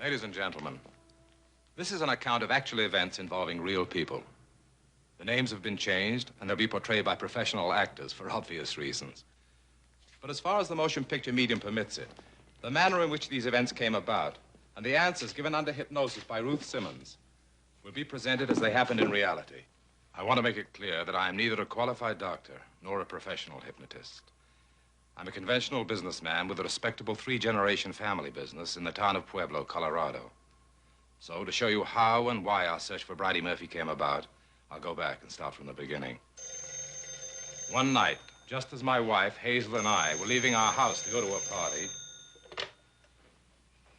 Ladies and gentlemen, this is an account of actual events involving real people. The names have been changed, and they'll be portrayed by professional actors for obvious reasons. But as far as the motion picture medium permits it, the manner in which these events came about and the answers given under hypnosis by Ruth Simmons will be presented as they happened in reality. I want to make it clear that I am neither a qualified doctor nor a professional hypnotist. I'm a conventional businessman with a respectable 3-generation family business in the town of Pueblo, Colorado. So, to show you how and why our search for Bridey Murphy came about, I'll go back and start from the beginning. One night, just as my wife, Hazel, and I were leaving our house to go to a party...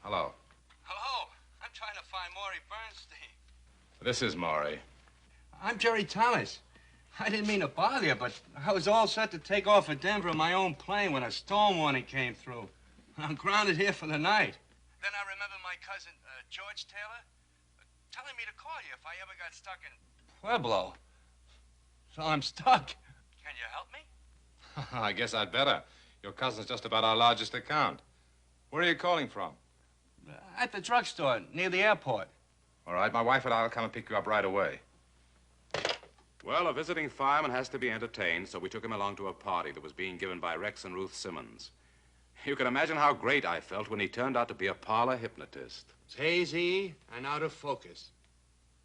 Hello. Hello. I'm trying to find Maury Bernstein. This is Maury. I'm Jerry Thomas. I didn't mean to bother you, but I was all set to take off for Denver in my own plane when a storm warning came through. I'm grounded here for the night. Then I remember my cousin, George Taylor, telling me to call you if I ever got stuck in Pueblo. So I'm stuck. Can you help me? I guess I'd better. Your cousin's just about our largest account. Where are you calling from? At the drugstore near the airport. All right, my wife and I will come and pick you up right away. Well, a visiting fireman has to be entertained, so we took him along to a party that was being given by Rex and Ruth Simmons. You can imagine how great I felt when he turned out to be a parlor hypnotist. It's hazy and out of focus.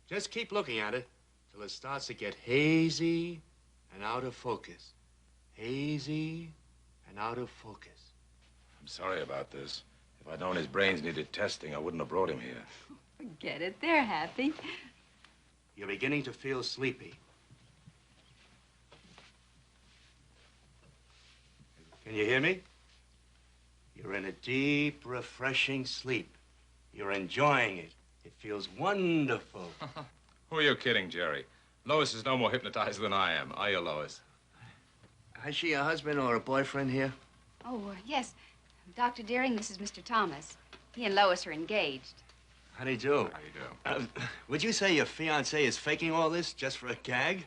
Just keep looking at it till it starts to get hazy and out of focus. Hazy and out of focus. I'm sorry about this. If I'd known his brains needed testing, I wouldn't have brought him here. Forget it. They're happy. You're beginning to feel sleepy. Can you hear me? You're in a deep, refreshing sleep. You're enjoying it. It feels wonderful. Who are you kidding, Jerry? Lois is no more hypnotized than I am. Are you, Lois? Has she a husband or a boyfriend here? Oh, yes. Dr. Deering, this is Mr. Thomas. He and Lois are engaged. How do you do? How you do? Would you say your fiancée is faking all this just for a gag?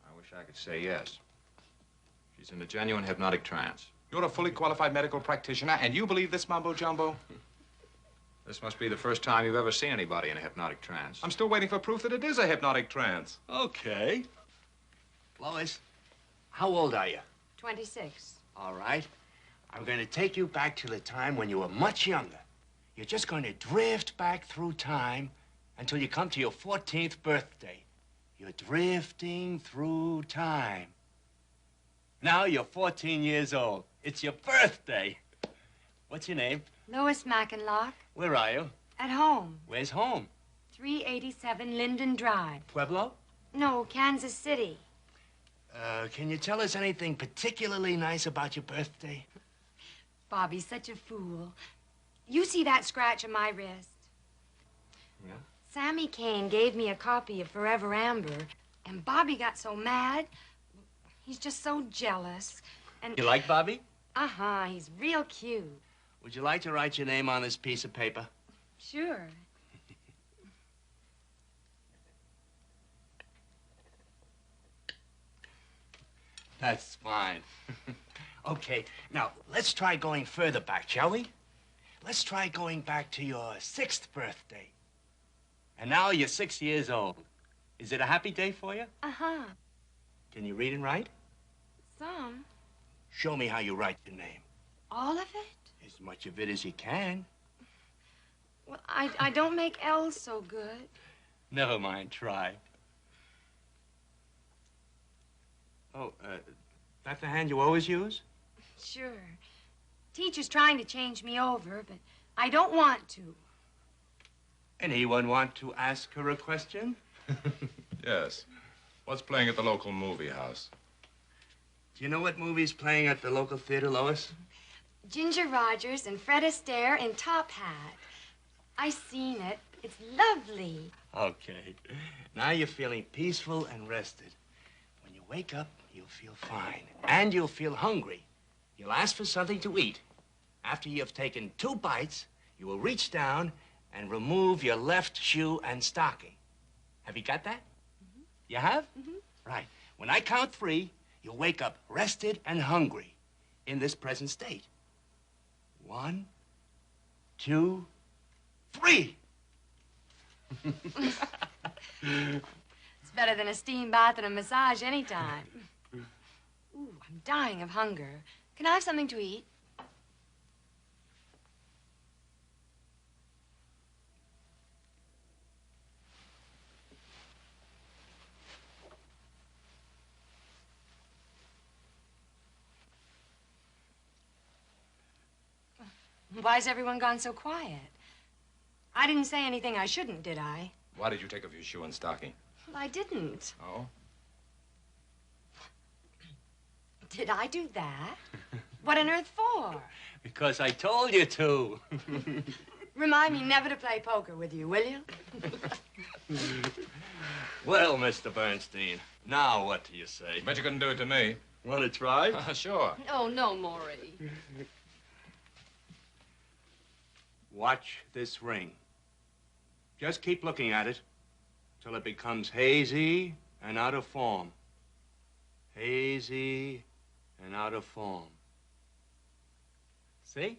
I wish I could say yes. She's in a genuine hypnotic trance. You're a fully qualified medical practitioner, and you believe this mumbo-jumbo? This must be the first time you've ever seen anybody in a hypnotic trance. I'm still waiting for proof that it is a hypnotic trance. Okay. Lois, how old are you? 26. All right. I'm going to take you back to the time when you were much younger. You're just going to drift back through time until you come to your 14th birthday. You're drifting through time. Now you're 14 years old. It's your birthday. What's your name? Lois McInlock. Where are you? At home. Where's home? 387 Linden Drive. Pueblo? No, Kansas City. Can you tell us anything particularly nice about your birthday? Bobby's such a fool. You see that scratch on my wrist? Yeah? Sammy Kane gave me a copy of Forever Amber, and Bobby got so mad. He's just so jealous. And You like Bobby? Uh-huh, he's real cute. Would you like to write your name on this piece of paper? Sure. That's fine. Okay, now, let's try going further back, shall we? Let's try going back to your 6th birthday. And now you're 6 years old. Is it a happy day for you? Uh-huh. Can you read and write? Some. Show me how you write your name. All of it? As much of it as you can. Well, I don't make L's so good. Never mind, try. Oh, that the hand you always use? Sure. Teacher's trying to change me over, but I don't want to. Anyone want to ask her a question? Yes. What's playing at the local movie house? Do you know what movie's playing at the local theater, Lois? Ginger Rogers and Fred Astaire in Top Hat. I seen it. It's lovely. Okay. Now you're feeling peaceful and rested. When you wake up, you'll feel fine. And you'll feel hungry. You'll ask for something to eat. After you've taken 2 bites, you will reach down and remove your left shoe and stocking. Have you got that? Mm-hmm. You have? Mm-hmm. Right. When I count 3, you'll wake up rested and hungry in this present state. 1, 2, 3. It's better than a steam bath and a massage anytime. Ooh, I'm dying of hunger. Can I have something to eat? Why's everyone gone so quiet? I didn't say anything I shouldn't, did I? Why did you take off your shoe and stocking? Well, I didn't. Oh? Did I do that? What on earth for? Because I told you to. Remind me never to play poker with you, will you? Well, Mr. Bernstein, now what do you say? Bet you couldn't do it to me. Want to try? Sure. Oh, no, Maury. Watch this ring. Just keep looking at it till it becomes hazy and out of form. Hazy and out of form. See?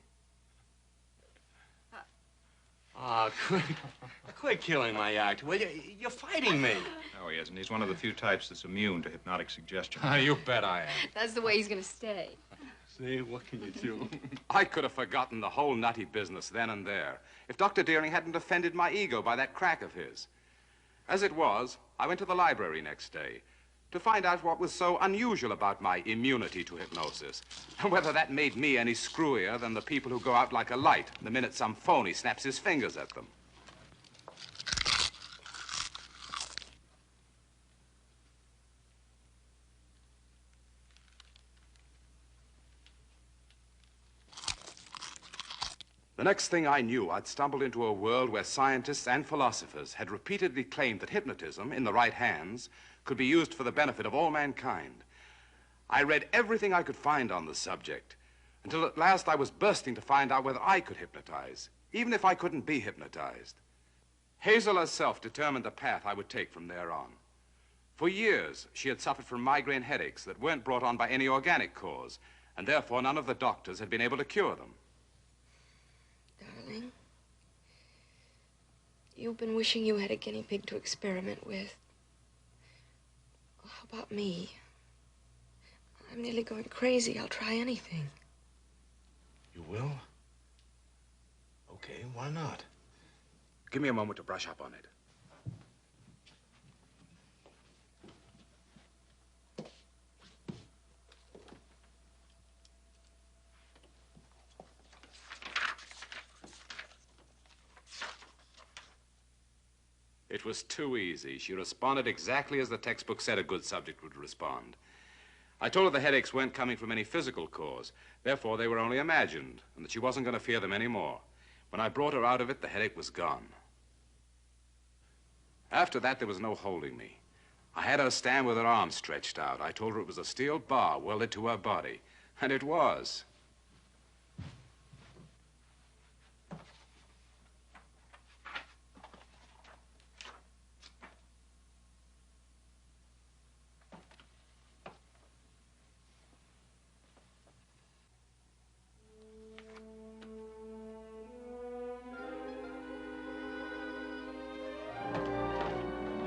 Quit killing my act, will you? You're fighting me. No, he isn't. He's one of the few types that's immune to hypnotic suggestion. You bet I am. That's the way he's gonna stay. See, what can you do? I could have forgotten the whole nutty business then and there if Dr. Deering hadn't offended my ego by that crack of his. As it was, I went to the library next day to find out what was so unusual about my immunity to hypnosis, and whether that made me any screwier than the people who go out like a light the minute some phony snaps his fingers at them. The next thing I knew, I'd stumbled into a world where scientists and philosophers had repeatedly claimed that hypnotism, in the right hands, could be used for the benefit of all mankind. I read everything I could find on the subject, until at last I was bursting to find out whether I could hypnotize, even if I couldn't be hypnotized. Hazel herself determined the path I would take from there on. For years, she had suffered from migraine headaches that weren't brought on by any organic cause, and therefore none of the doctors had been able to cure them. Darling, you've been wishing you had a guinea pig to experiment with. Well, how about me? I'm nearly going crazy. I'll try anything. You will? Okay, why not? Give me a moment to brush up on it. It was too easy. She responded exactly as the textbook said a good subject would respond. I told her the headaches weren't coming from any physical cause. Therefore, they were only imagined, and that she wasn't going to fear them anymore. When I brought her out of it, the headache was gone. After that, there was no holding me. I had her stand with her arms stretched out. I told her it was a steel bar welded to her body, and it was.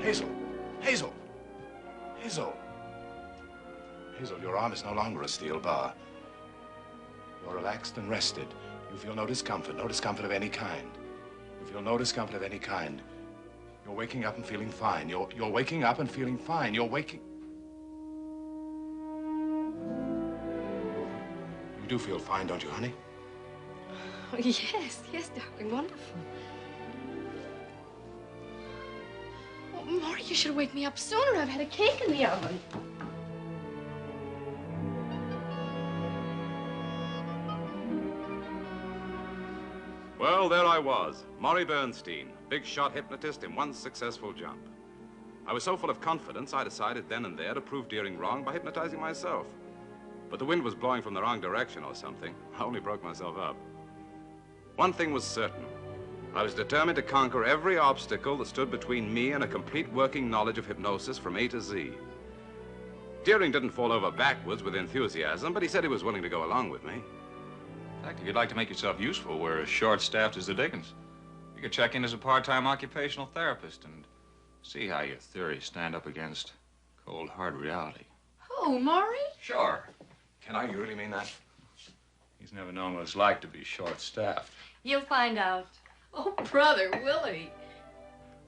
Hazel! Hazel! Hazel! Hazel, your arm is no longer a steel bar. You're relaxed and rested. You feel no discomfort of any kind. You feel no discomfort of any kind. You're waking up and feeling fine. You're waking up and feeling fine. You're waking... You do feel fine, don't you, honey? Oh, yes, darling, wonderful. Oh, Maury, you should wake me up sooner. I've had a cake in the oven. Well, there I was, Maury Bernstein, big shot hypnotist in one successful jump. I was so full of confidence, I decided then and there to prove Deering wrong by hypnotizing myself. But the wind was blowing from the wrong direction or something. I only broke myself up. One thing was certain. I was determined to conquer every obstacle that stood between me and a complete working knowledge of hypnosis from A to Z. Deering didn't fall over backwards with enthusiasm, but he said he was willing to go along with me. In fact, if you'd like to make yourself useful, we're as short-staffed as the Dickens. You could check in as a part-time occupational therapist and see how your theories stand up against cold, hard reality. Oh, Maury? Sure. Can I? You really mean that? He's never known what it's like to be short-staffed. You'll find out. Oh, brother, Willie.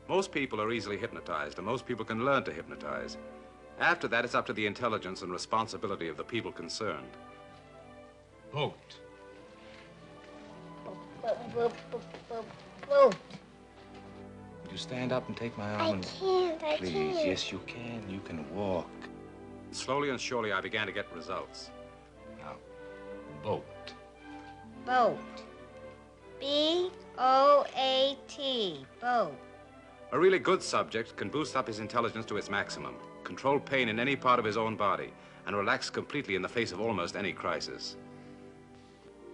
Most people are easily hypnotized, and most people can learn to hypnotize. After that, it's up to the intelligence and responsibility of the people concerned. Boat. Boat. Would you stand up and take my arm? I can't. Please, yes, you can. You can walk. Slowly and surely, I began to get results. Now, boat. Boat. B-O-A-T. Boat. A really good subject can boost up his intelligence to its maximum, control pain in any part of his own body, and relax completely in the face of almost any crisis.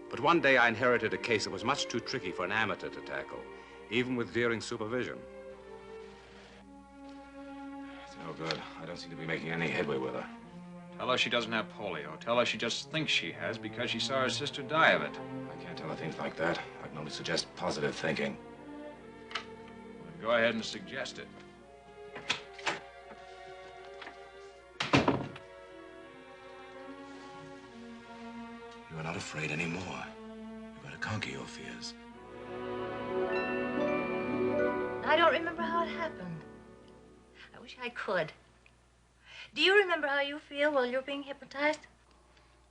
But one day I inherited a case that was much too tricky for an amateur to tackle, even with Deering's supervision. It's no good. I don't seem to be making any headway with her. Tell her she doesn't have polio. Tell her she just thinks she has because she saw her sister die of it. I can't tell her things like that. I can only suggest positive thinking. Well, go ahead and suggest it. You are not afraid anymore. You've got to conquer your fears. I don't remember how it happened. I wish I could. Do you remember how you feel while you're being hypnotized?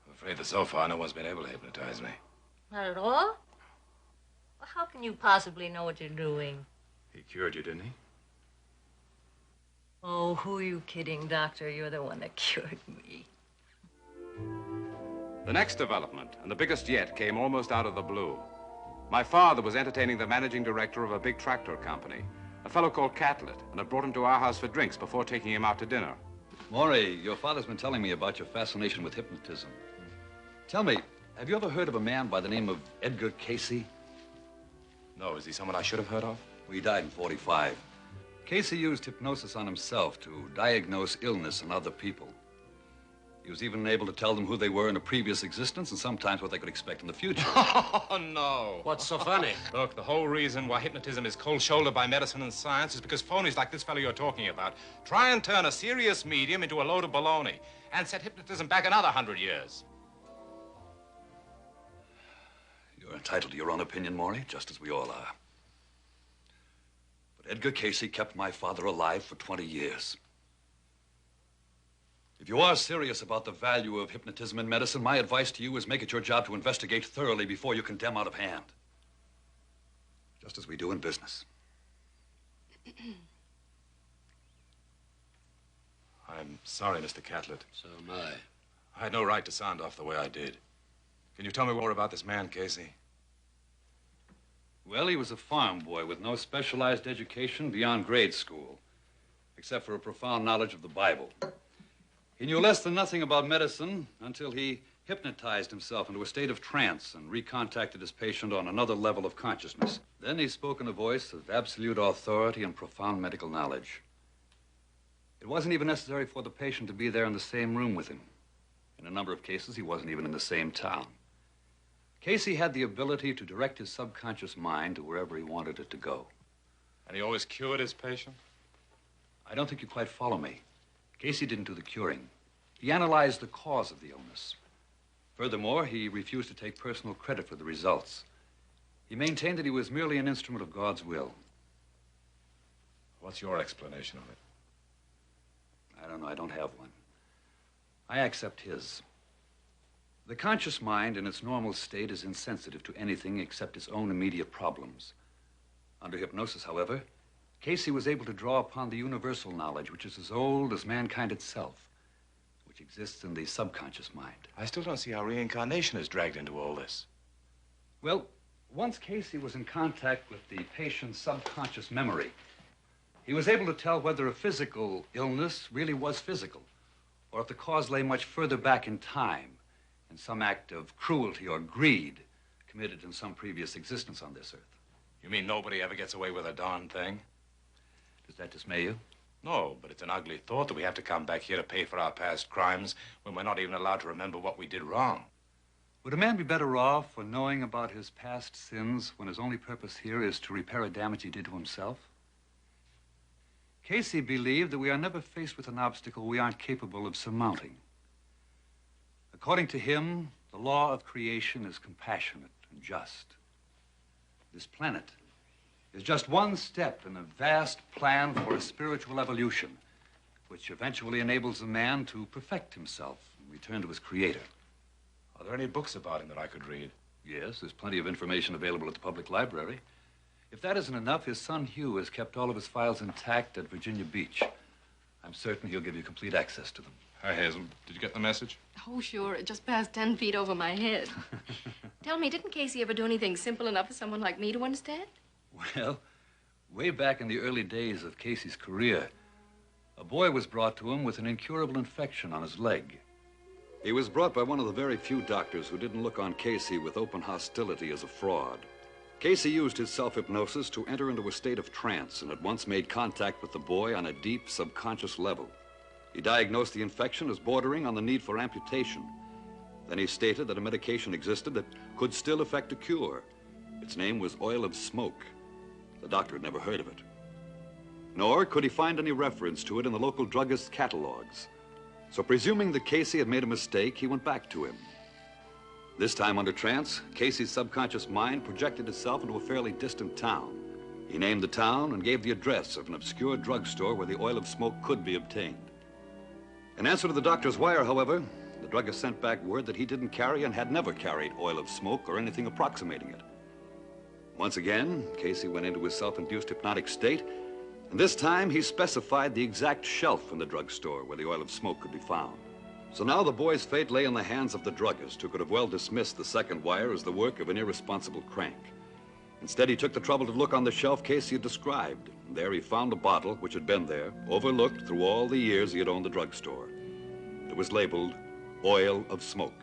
I'm afraid that so far no one's been able to hypnotize me. Not at all? Well, how can you possibly know what you're doing? He cured you, didn't he? Oh, who are you kidding, Doctor? You're the one that cured me. The next development, and the biggest yet, came almost out of the blue. My father was entertaining the managing director of a big tractor company, a fellow called Catlett, and had brought him to our house for drinks before taking him out to dinner. Maury, your father's been telling me about your fascination with hypnotism. Tell me, have you ever heard of a man by the name of Edgar Casey? No, is he someone I should have heard of? Well, he died in '45. Casey used hypnosis on himself to diagnose illness in other people. He was even able to tell them who they were in a previous existence and sometimes what they could expect in the future. Oh, no. What's so funny? Look, the whole reason why hypnotism is cold-shouldered by medicine and science is because phonies like this fellow you're talking about try and turn a serious medium into a load of baloney and set hypnotism back another 100 years. You're entitled to your own opinion, Maury, just as we all are. But Edgar Casey kept my father alive for 20 years. If you are serious about the value of hypnotism in medicine, my advice to you is make it your job to investigate thoroughly before you condemn out of hand. Just as we do in business. I'm sorry, Mr. Catlett. So am I. I had no right to sound off the way I did. Can you tell me more about this man, Casey? Well, he was a farm boy with no specialized education beyond grade school, except for a profound knowledge of the Bible. He knew less than nothing about medicine until he hypnotized himself into a state of trance and recontacted his patient on another level of consciousness. Then he spoke in a voice of absolute authority and profound medical knowledge. It wasn't even necessary for the patient to be there in the same room with him. In a number of cases, he wasn't even in the same town. Casey had the ability to direct his subconscious mind to wherever he wanted it to go. And he always cured his patient? I don't think you quite follow me. Casey didn't do the curing. He analyzed the cause of the illness. Furthermore, he refused to take personal credit for the results. He maintained that he was merely an instrument of God's will. What's your explanation of it? I don't know. I don't have one. I accept his. The conscious mind in its normal state is insensitive to anything except its own immediate problems. Under hypnosis, however, Casey was able to draw upon the universal knowledge which is as old as mankind itself, which exists in the subconscious mind. I still don't see how reincarnation is dragged into all this. Well, once Casey was in contact with the patient's subconscious memory, he was able to tell whether a physical illness really was physical, or if the cause lay much further back in time, in some act of cruelty or greed committed in some previous existence on this earth. You mean nobody ever gets away with a darn thing? Does that dismay you? No, but it's an ugly thought that we have to come back here to pay for our past crimes when we're not even allowed to remember what we did wrong. Would a man be better off for knowing about his past sins when his only purpose here is to repair a damage he did to himself? Casey believed that we are never faced with an obstacle we aren't capable of surmounting. According to him, the law of creation is compassionate and just. This planet is just one step in a vast plan for a spiritual evolution, which eventually enables a man to perfect himself and return to his creator. Are there any books about him that I could read? Yes, there's plenty of information available at the public library. If that isn't enough, his son Hugh has kept all of his files intact at Virginia Beach. I'm certain he'll give you complete access to them. Hi, Hazel. Did you get the message? Oh, sure. It just passed 10 feet over my head. Tell me, didn't Casey ever do anything simple enough for someone like me to understand? Well, way back in the early days of Casey's career, a boy was brought to him with an incurable infection on his leg. He was brought by one of the very few doctors who didn't look on Casey with open hostility as a fraud. Casey used his self-hypnosis to enter into a state of trance and at once made contact with the boy on a deep subconscious level. He diagnosed the infection as bordering on the need for amputation. Then he stated that a medication existed that could still effect a cure. Its name was oil of smoke. The doctor had never heard of it. Nor could he find any reference to it in the local druggist's catalogs. So presuming that Casey had made a mistake, he went back to him. This time under trance, Casey's subconscious mind projected itself into a fairly distant town. He named the town and gave the address of an obscure drugstore where the oil of smoke could be obtained. In answer to the doctor's wire, however, the druggist sent back word that he didn't carry and had never carried oil of smoke or anything approximating it. Once again, Casey went into his self-induced hypnotic state, and this time he specified the exact shelf in the drugstore where the oil of smoke could be found. So now the boy's fate lay in the hands of the druggist, who could have well dismissed the second wire as the work of an irresponsible crank. Instead, he took the trouble to look on the shelf Casey had described. And there he found a bottle which had been there, overlooked through all the years he had owned the drugstore. It was labeled oil of smoke.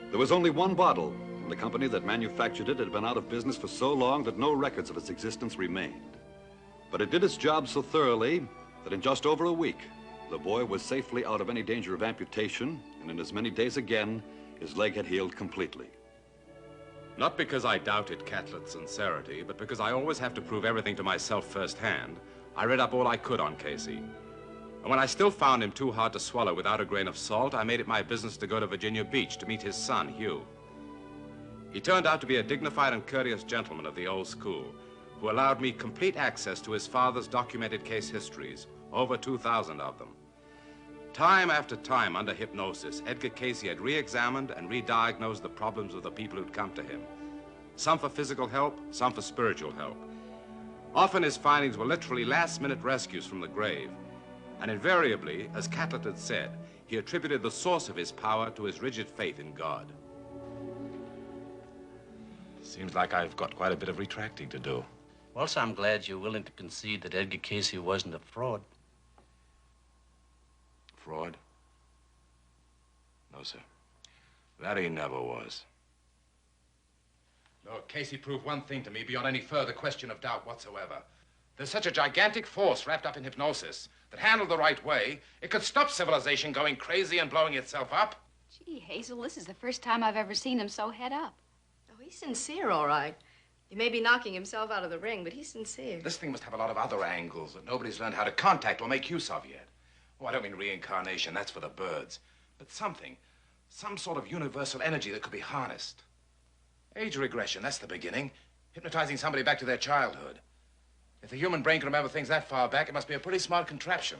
There was only one bottle, and the company that manufactured it had been out of business for so long that no records of its existence remained. But it did its job so thoroughly that in just over a week, the boy was safely out of any danger of amputation, and in as many days again, his leg had healed completely. Not because I doubted Catlett's sincerity, but because I always have to prove everything to myself firsthand, I read up all I could on Casey. And when I still found him too hard to swallow without a grain of salt, I made it my business to go to Virginia Beach to meet his son, Hugh. He turned out to be a dignified and courteous gentleman of the old school, who allowed me complete access to his father's documented case histories, over 2,000 of them. Time after time, under hypnosis, Edgar Casey had re-examined and re-diagnosed the problems of the people who'd come to him. Some for physical help, some for spiritual help. Often his findings were literally last-minute rescues from the grave. And invariably, as Catlett had said, he attributed the source of his power to his rigid faith in God. Seems like I've got quite a bit of retracting to do. Well, sir, I'm glad you're willing to concede that Edgar Casey wasn't a fraud. Fraud? No, sir. That he never was. Look, Casey proved one thing to me beyond any further question of doubt whatsoever. There's such a gigantic force wrapped up in hypnosis that, handled the right way, it could stop civilization going crazy and blowing itself up. Gee, Hazel, this is the first time I've ever seen him so head up. Oh, he's sincere, all right. He may be knocking himself out of the ring, but he's sincere. This thing must have a lot of other angles that nobody's learned how to contact or make use of yet. Oh, I don't mean reincarnation, that's for the birds. But something, some sort of universal energy that could be harnessed. Age regression, that's the beginning. Hypnotizing somebody back to their childhood. If the human brain can remember things that far back, it must be a pretty smart contraption.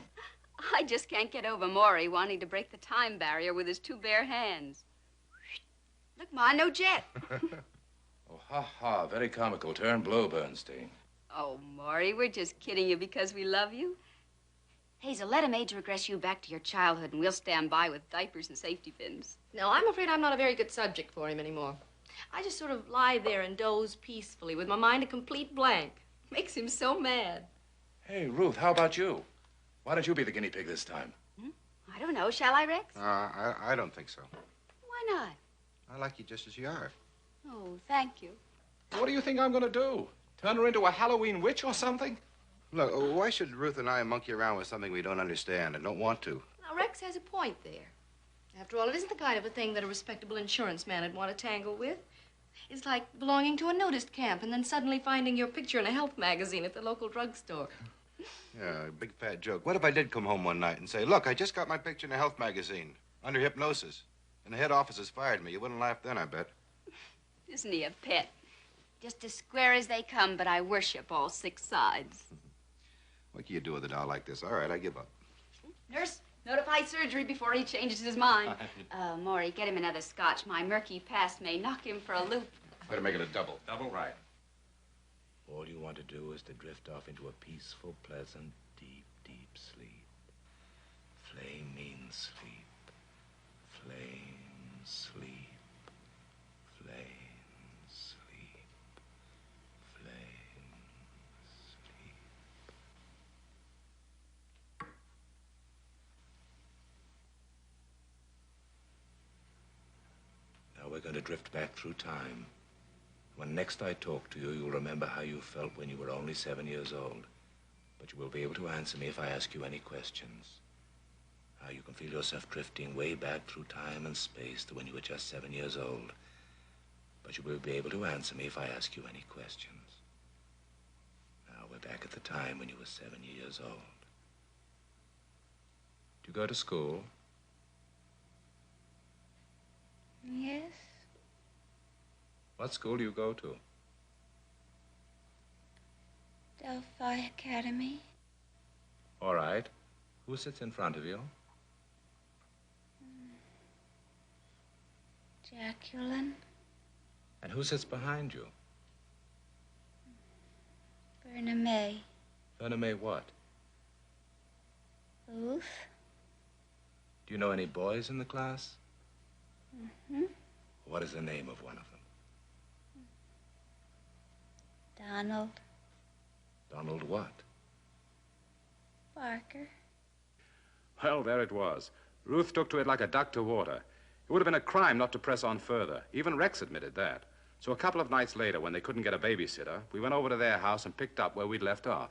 I just can't get over Maury wanting to break the time barrier with his two bare hands. Look, Ma, no jet. Oh, ha, very comical. Turn blue, Bernstein. Oh, Maury, we're just kidding you because we love you. Hazel, let him age regress you back to your childhood, and we'll stand by with diapers and safety pins. No, I'm afraid I'm not a very good subject for him anymore. I just sort of lie there and doze peacefully with my mind a complete blank. Makes him so mad. Hey, Ruth, how about you? Why don't you be the guinea pig this time? I don't know. Shall I, Rex? I don't think so. Why not? I like you just as you are. Oh, thank you. What do you think I'm going to do? Turn her into a Halloween witch or something? Look, why should Ruth and I monkey around with something we don't understand and don't want to? Now, Rex has a point there. After all, it isn't the kind of a thing that a respectable insurance man would want to tangle with. It's like belonging to a nudist camp and then suddenly finding your picture in a health magazine at the local drugstore. Yeah, big fat joke. What if I did come home one night and say, look, I just got my picture in a health magazine, under hypnosis, and the head office has fired me? You wouldn't laugh then, I bet. Isn't he a pet? Just as square as they come, but I worship all 6 sides. What can you do with a doll like this? All right, I give up. Nurse, notify surgery before he changes his mind. Maury, get him another scotch. My murky past may knock him for a loop. Better make it a double. Double right. All you want to do is to drift off into a peaceful, pleasant, deep, deep sleep. Flame means sleep. Flame, sleep. Flame, sleep. Flame, sleep. Now we're going to drift back through time. When next I talk to you, you'll remember how you felt when you were only 7 years old. But you will be able to answer me if I ask you any questions. How you can feel yourself drifting way back through time and space to when you were just 7 years old. But you will be able to answer me if I ask you any questions. Now we're back at the time when you were 7 years old. Do you go to school? Yes. What school do you go to? Delphi Academy. All right. Who sits in front of you? Jacqueline. And who sits behind you? Verna May. Verna May what? Ruth. Do you know any boys in the class? Mm-hmm. What is the name of one of them? Donald. Donald what? Barker. Well, there it was. Ruth took to it like a duck to water. It would have been a crime not to press on further. Even Rex admitted that. So a couple of nights later, when they couldn't get a babysitter, we went over to their house and picked up where we'd left off.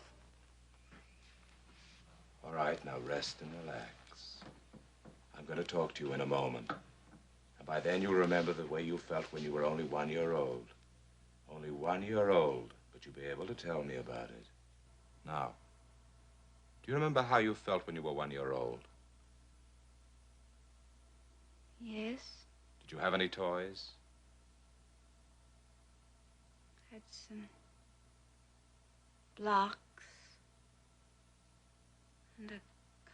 All right, now rest and relax. I'm going to talk to you in a moment. And by then you'll remember the way you felt when you were only 1 year old. Only 1 year old, but you'll be able to tell me about it. Now, do you remember how you felt when you were 1 year old? Yes. Did you have any toys? Had some blocks and a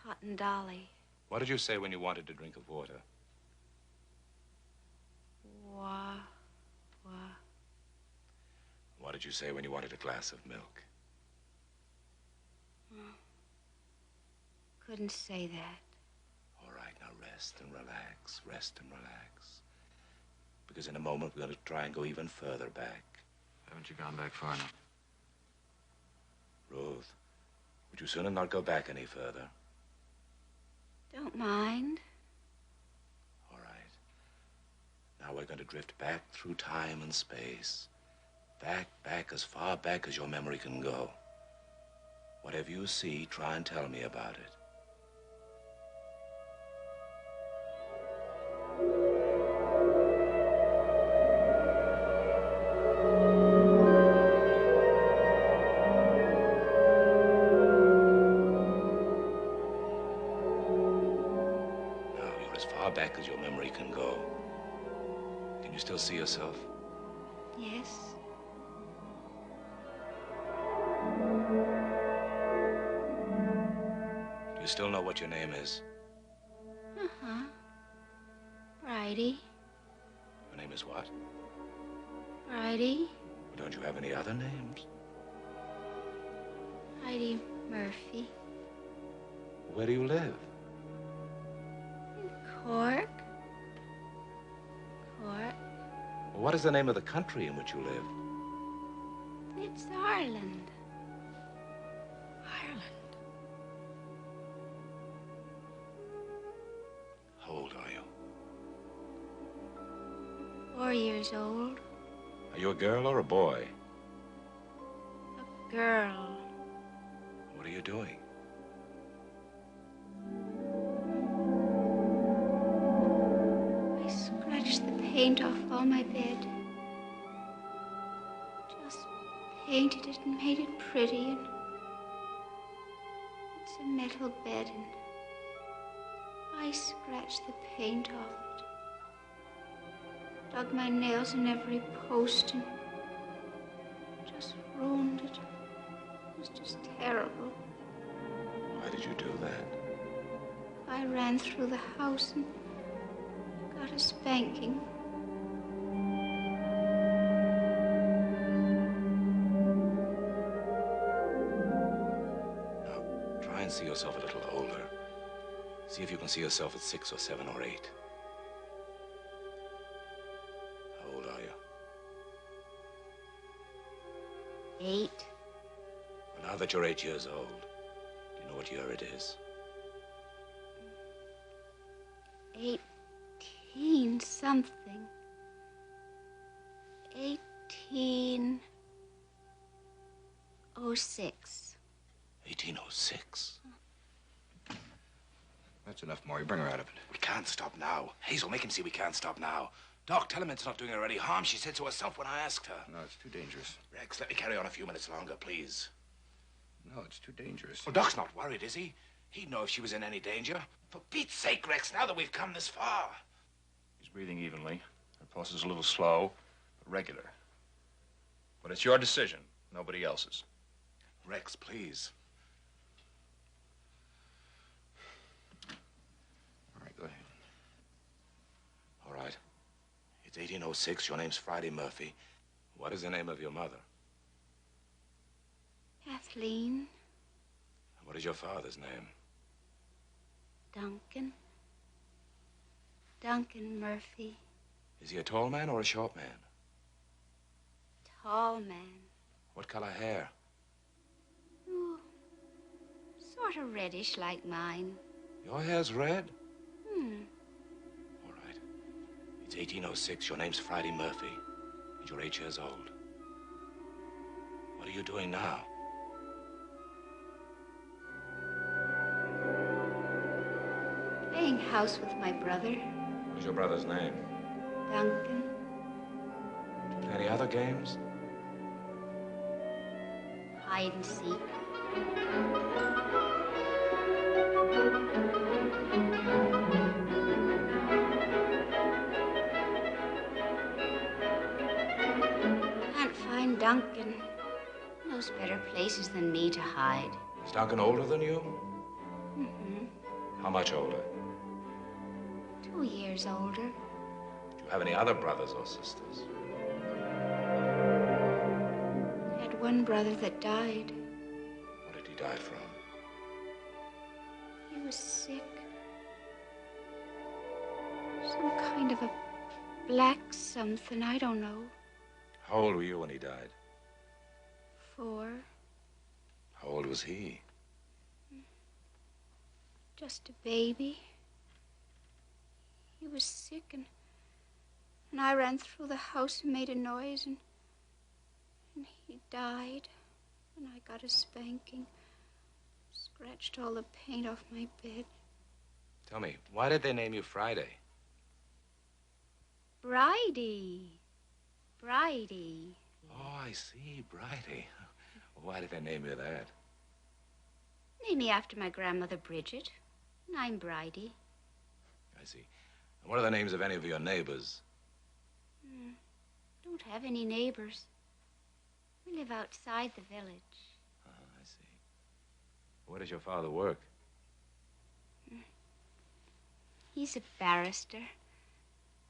cotton dolly. What did you say when you wanted a drink of water? Wah, wah. What did you say when you wanted a glass of milk? Couldn't say that. All right, now rest and relax, rest and relax. Because in a moment we're going to try and go even further back. Haven't you gone back far enough? Ruth, would you sooner not go back any further? Don't mind. All right. Now we're going to drift back through time and space. Back, as far back as your memory can go. Whatever you see, try and tell me about it. Now, you're as far back as your memory can go. Can you still see yourself? Yes. Do you still know what your name is? Uh-huh. Bridey. Your name is what? Bridey. Don't you have any other names? Bridey Murphy. Where do you live? Cork. Cork. What is the name of the country in which you live? It's Ireland. Ireland. How old are you? 4 years old. Are you a girl or a boy? A girl. What are you doing? paint off all my bed. Just painted it and made it pretty, and it's a metal bed, and I scratched the paint off it. Dug my nails in every post and just ruined it. It was just terrible. Why did you do that? I ran through the house and got a spanking. Now, try and see yourself a little older. See if you can see yourself at 6 or 7 or 8. How old are you? 8. Well, now that you're 8 years old, do you know what year it is? 18 something. 1806. 1806? That's enough, Maury. Bring her out of it. We can't stop now. Hazel, make him see we can't stop now. Doc, tell him it's not doing her any harm. She said so herself when I asked her. No, it's too dangerous. Rex, let me carry on a few minutes longer, please. No, it's too dangerous. Well, Doc's not worried, is he? He'd know if she was in any danger. For Pete's sake, Rex, now that we've come this far. He's breathing evenly. Her pulse is a little slow, but regular. But it's your decision, nobody else's. Rex, please. All right, go ahead. All right. It's 1806. Your name's Bridey Murphy. What is the name of your mother? Kathleen. What is your father's name? Duncan. Duncan Murphy. Is he a tall man or a short man? Tall man. What color hair? Ooh, sort of reddish like mine. Your hair's red? All right. It's 1806. Your name's Bridey Murphy. And you're 8 years old. What are you doing now? Playing house with my brother, What is your brother's name? Duncan. Any other games? Hide and seek. Can't find Duncan. Knows better places than me to hide. Is Duncan older than you? Mm-hmm. How much older? 2 years older. Do you have any other brothers or sisters? Had one brother that died. What did he die from? He was sick. Some kind of a black something, I don't know. How old were you when he died? 4. How old was he? Just a baby. He was sick, and I ran through the house and made a noise, and he died. And I got a spanking. Scratched all the paint off my bed. Tell me, why did they name you Friday? Bridey. Bridey. Oh, I see, Bridey. Why did they name you that? Named me after my grandmother Bridget. And I'm Bridey. I see. And what are the names of any of your neighbors? Don't have any neighbors. We live outside the village. I see. Where does your father work? He's a barrister.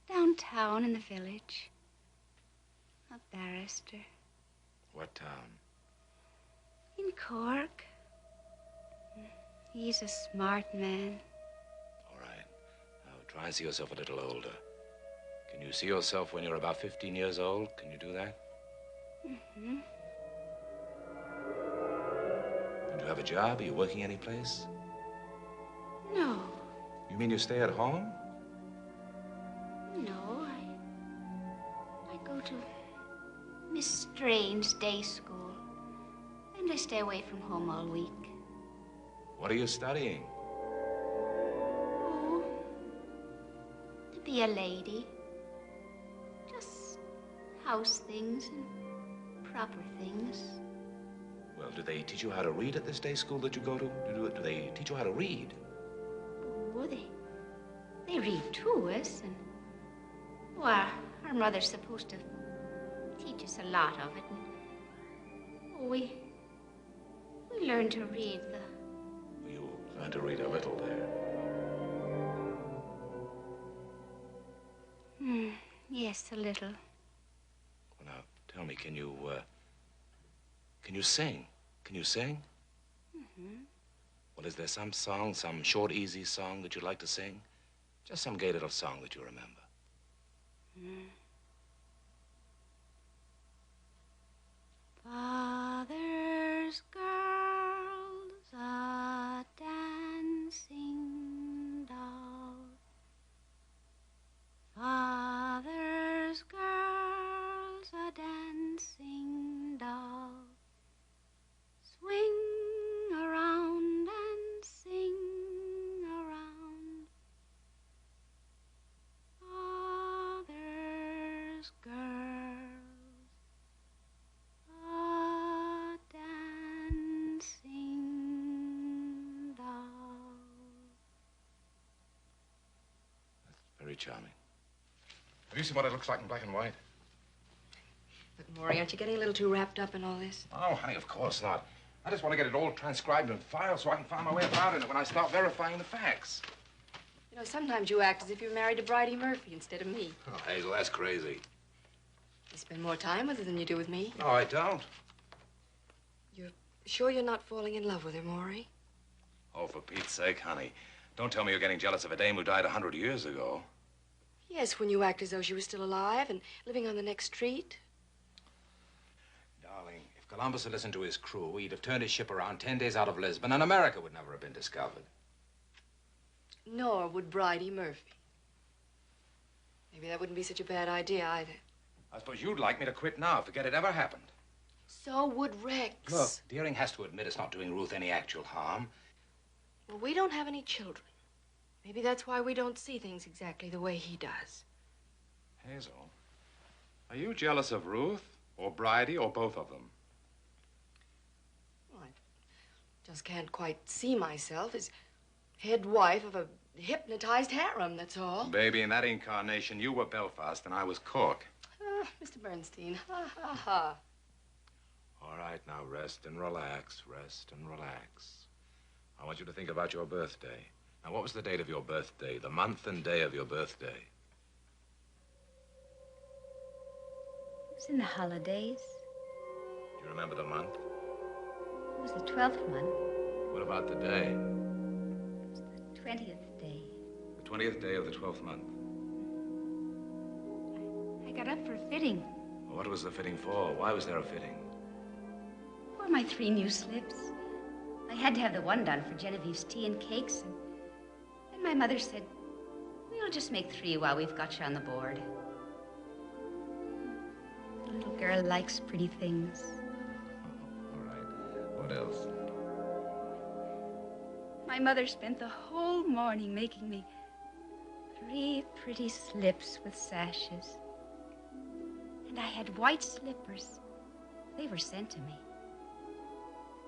Downtown in the village. A barrister. What town? In Cork. He's a smart man. All right. Now, try and see yourself a little older. Can you see yourself when you're about 15 years old? Can you do that? Mm-hmm. Do you have a job? Are you working any place? No. You mean you stay at home? No, I go to Miss Strange's day school. And I stay away from home all week. What are you studying? Oh, to be a lady. house things and proper things. Well, do they teach you how to read at this day school that you go to? Do they teach you how to read? Oh, they read to us, and our mother's supposed to teach us a lot of it. And, we learn to read You learn to read a little there. Yes, a little. Well, now, tell me, can you sing? Can you sing? Mm-hmm. Well, is there some song, some short, easy song that you'd like to sing? Just some gay little song that you remember. Father's girl's a dancing doll. Father's girl's a dancing doll. Swing around and sing around. Father's girl's a dancing doll. Very charming. Have you seen what it looks like in black and white? Look, Maury, aren't you getting a little too wrapped up in all this? Oh, honey, of course not. I just want to get it all transcribed and filed so I can find my way about in it when I start verifying the facts. You know, sometimes you act as if you're married to Bridey Murphy instead of me. Oh, Hazel, that's crazy. You spend more time with her than you do with me. No, I don't. You're sure you're not falling in love with her, Maury? Oh, for Pete's sake, honey. Don't tell me you're getting jealous of a dame who died 100 years ago. Yes, when you act as though she was still alive and living on the next street. Darling, if Columbus had listened to his crew, he'd have turned his ship around 10 days out of Lisbon, and America would never have been discovered. Nor would Bridey Murphy. Maybe that wouldn't be such a bad idea either. I suppose you'd like me to quit now, forget it ever happened. So would Rex. Look, Deering has to admit it's not doing Ruth any actual harm. Well, we don't have any children. Maybe that's why we don't see things exactly the way he does. Hazel, are you jealous of Ruth, or Bridey, or both of them? Well, I just can't quite see myself as head wife of a hypnotized harem, that's all. Baby, in that incarnation, you were Belfast and I was Cork. Mr. Bernstein, ha, ha, ha. All right, now rest and relax, rest and relax. I want you to think about your birthday. Now, what was the date of your birthday? The month and day of your birthday? It was in the holidays. Do you remember the month? It was the 12th month. What about the day? It was the 20th day. The 20th day of the 12th month. I got up for a fitting. What was the fitting for? Why was there a fitting? For my 3 new slips. I had to have the one done for Genevieve's tea and cakes, and my mother said, we'll just make 3 while we've got you on the board. The little girl likes pretty things. All right. What else? My mother spent the whole morning making me 3 pretty slips with sashes. And I had white slippers. They were sent to me.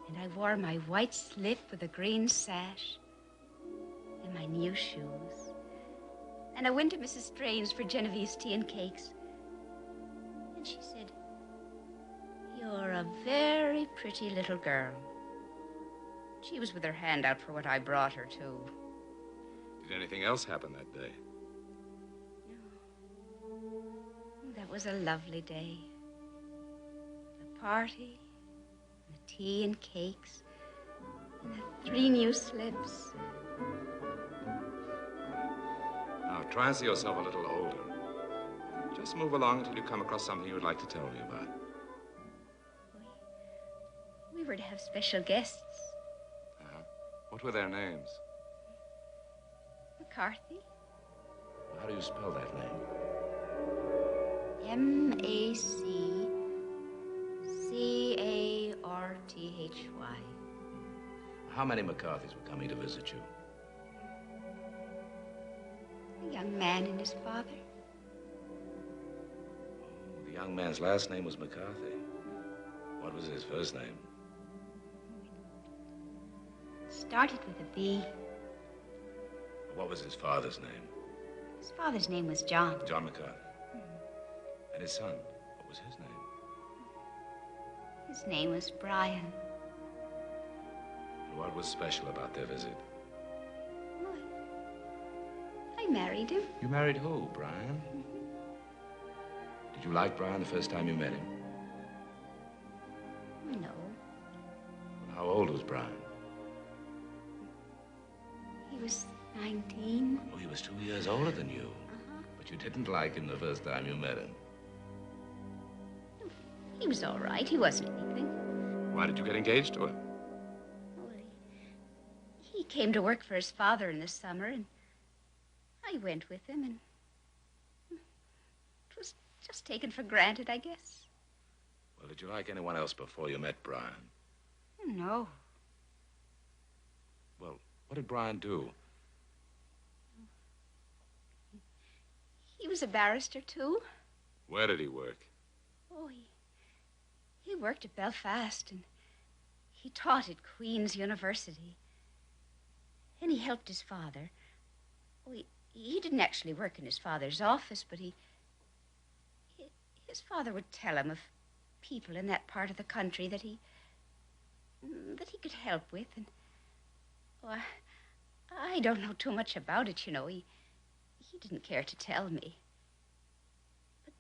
And I wore my white slip with a green sash and my new shoes. And I went to Mrs. Strange's for Genevieve's tea and cakes. And she said, you're a very pretty little girl. She was with her hand out for what I brought her, too. Did anything else happen that day? That was a lovely day. The party, the tea and cakes, and the 3 new slips. Now, try and see yourself a little older. Just move along until you come across something you would like to tell me about. We were to have special guests. What were their names? McCarthy. How do you spell that name? M-A-C-C-A-R-T-H-Y. How many McCarthys were coming to visit you? A young man and his father. The young man's last name was McCarthy. What was his first name? Started with a B. What was his father's name? His father's name was John. John McCarthy. And his son, what was his name? His name was Brian. And what was special about their visit? Oh, I married him. You married who, Brian? Did you like Brian the first time you met him? No. How old was Brian? He was 19. Oh, he was 2 years older than you. But you didn't like him the first time you met him. He was all right. He wasn't anything. Why did you get engaged to him? Well, he came to work for his father in the summer, and I went with him, and it was just taken for granted, I guess. Well, did you like anyone else before you met Brian? No. Well, what did Brian do? He was a barrister, too. Where did he work? Oh, he worked at Belfast, and he taught at Queen's University. And he helped his father. Oh, he didn't actually work in his father's office, but his father would tell him of people in that part of the country that he could help with. And oh, I don't know too much about it, you know. He didn't care to tell me. But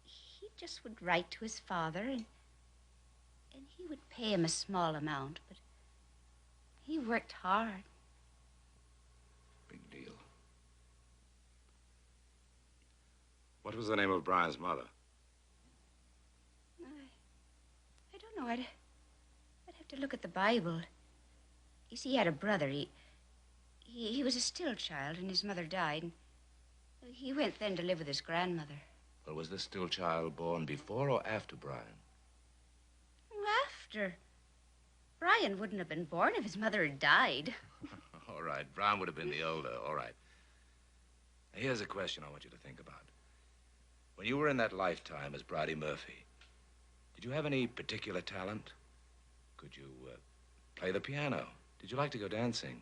he just would write to his father, and he would pay him a small amount, but he worked hard. Big deal. What was the name of Brian's mother? I don't know. I'd have to look at the Bible. You see, he had a brother. He was a still child, and his mother died. And he went then to live with his grandmother. Well, was this still child born before or after Brian? After. Brian wouldn't have been born if his mother had died. All right, Brian would have been the older. All right. Now, here's a question I want you to think about. When you were in that lifetime as Bridey Murphy, did you have any particular talent? Could you play the piano? Did you like to go dancing?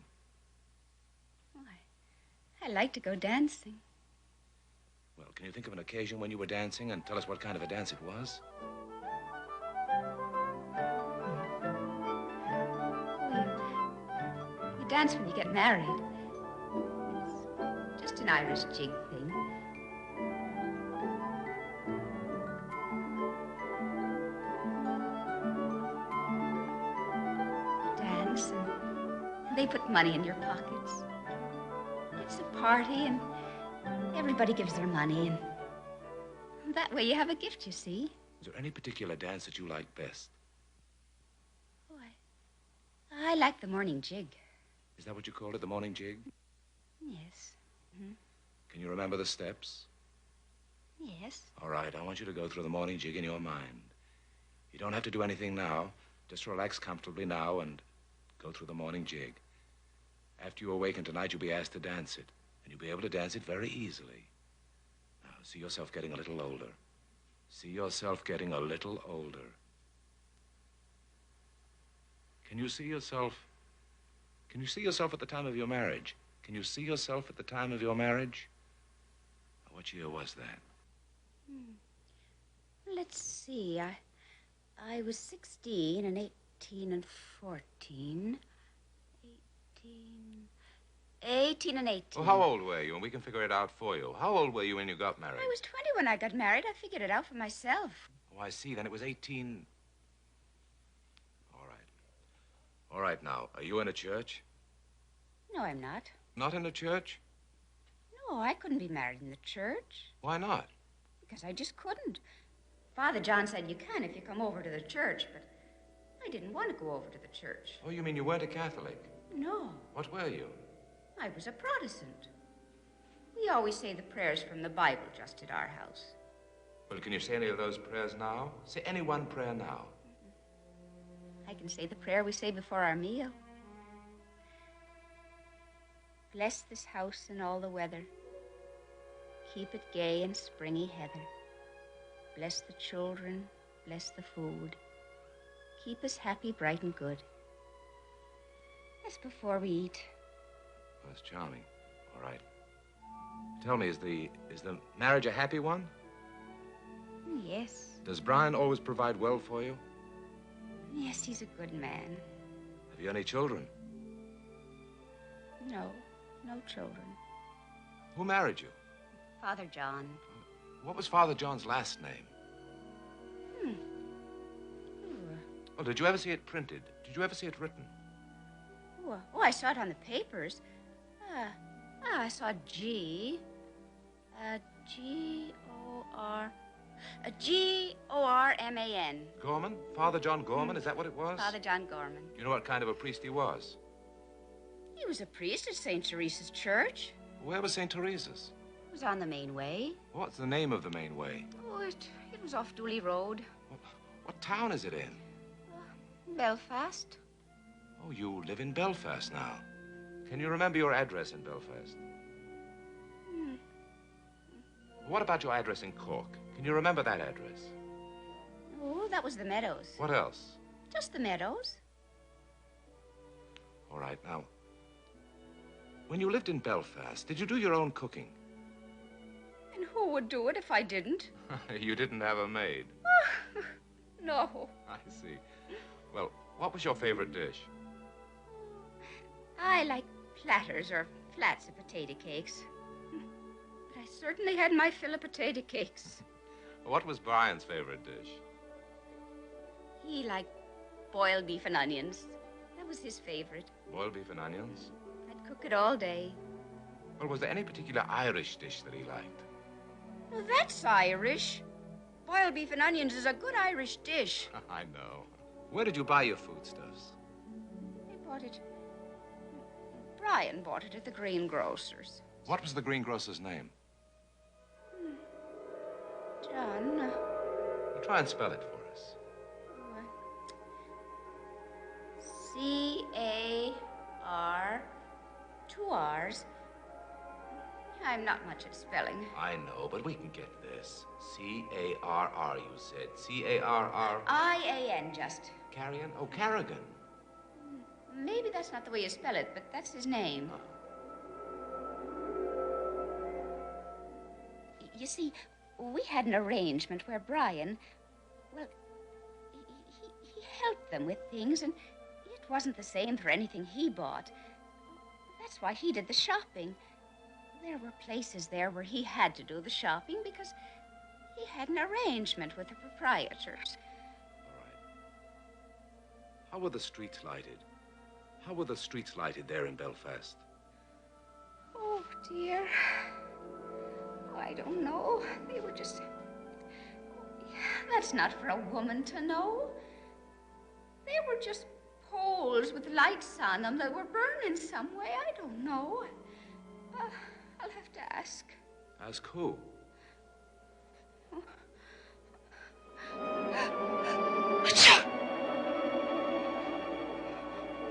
Oh, I like to go dancing. Well, can you think of an occasion when you were dancing and tell us what kind of a dance it was? You dance when you get married. It's just an Irish jig thing. You dance, and they put money in your pockets. It's a party, and everybody gives their money, and that way you have a gift, you see. Is there any particular dance that you like best? Oh, I like the morning jig. Is that what you call it, the morning jig? Yes. Mm-hmm. Can you remember the steps? Yes. All right, I want you to go through the morning jig in your mind. You don't have to do anything now. Just relax comfortably now and go through the morning jig. After you awaken tonight, you'll be asked to dance it. And you'll be able to dance it very easily. Now, see yourself getting a little older. See yourself getting a little older. Can you see yourself at the time of your marriage? Can you see yourself at the time of your marriage? What year was that? Let's see. I was 16 and 18 and 14. 18 and 18. Well, how old were you? And we can figure it out for you. How old were you when you got married? I was 20 when I got married. I figured it out for myself. Oh, I see. Then it was 18. All right. All right, now, are you in a church? No, I'm not. Not in a church? No, I couldn't be married in the church. Why not? Because I just couldn't. Father John said you can if you come over to the church, but I didn't want to go over to the church. Oh, you mean you weren't a Catholic? No. What were you? I was a Protestant. We always say the prayers from the Bible just at our house. Well, can you say any of those prayers now? Say any one prayer now. I can say the prayer we say before our meal. Bless this house in all the weather. Keep it gay and springy heather. bless the children, bless the food. Keep us happy, bright, and good. That's before we eat. That's charming. All right. Tell me, is the marriage a happy one? Yes. Does Brian always provide well for you? Yes, he's a good man. Have you any children? No, no children. Who married you? Father John. What was Father John's last name? Oh, did you ever see it printed? Did you ever see it written? Oh, I saw it on the papers. I saw G. G-O-R-M-A-N. Gorman? Father John Gorman? Is that what it was? Father John Gorman. You know what kind of a priest he was? He was a priest at St. Teresa's Church. Where was St. Teresa's? It was on the main way. What's the name of the main way? Oh, it was off Dooley Road. What town is it in? Belfast. Oh, you live in Belfast now. Can you remember your address in Belfast? What about your address in Cork? Can you remember that address? Oh, that was the Meadows. What else? Just the Meadows. All right, now, when you lived in Belfast, did you do your own cooking? And who would do it if I didn't? You didn't have a maid. No. I see. Well, what was your favorite dish? I like platters or flats of potato cakes. But I certainly had my fill of potato cakes. What was Brian's favorite dish? He liked boiled beef and onions. That was his favorite. Boiled beef and onions? I'd cook it all day. Well, was there any particular Irish dish that he liked? Well, that's Irish. Boiled beef and onions is a good Irish dish. I know. Where did you buy your foodstuffs? I bought it. Brian bought it at the greengrocer's. What was the greengrocer's name? John. Well, try and spell it for us. C-A-R, 2 R's. I'm not much at spelling. I know, but we can get this. C-A-R-R, you said. C-A-R-R... I-A-N, just. Carrion? Oh, Carrigan. Maybe that's not the way you spell it, but that's his name. You see, we had an arrangement where Brian, well, he helped them with things, and it wasn't the same for anything he bought. That's why he did the shopping. There were places there where he had to do the shopping because he had an arrangement with the proprietors. All right. How were the streets lighted? How were the streets lighted there in Belfast? Oh, dear. Oh, I don't know. They were just... That's not for a woman to know. They were just poles with lights on them that were burning some way. I don't know. I'll have to ask. Ask who?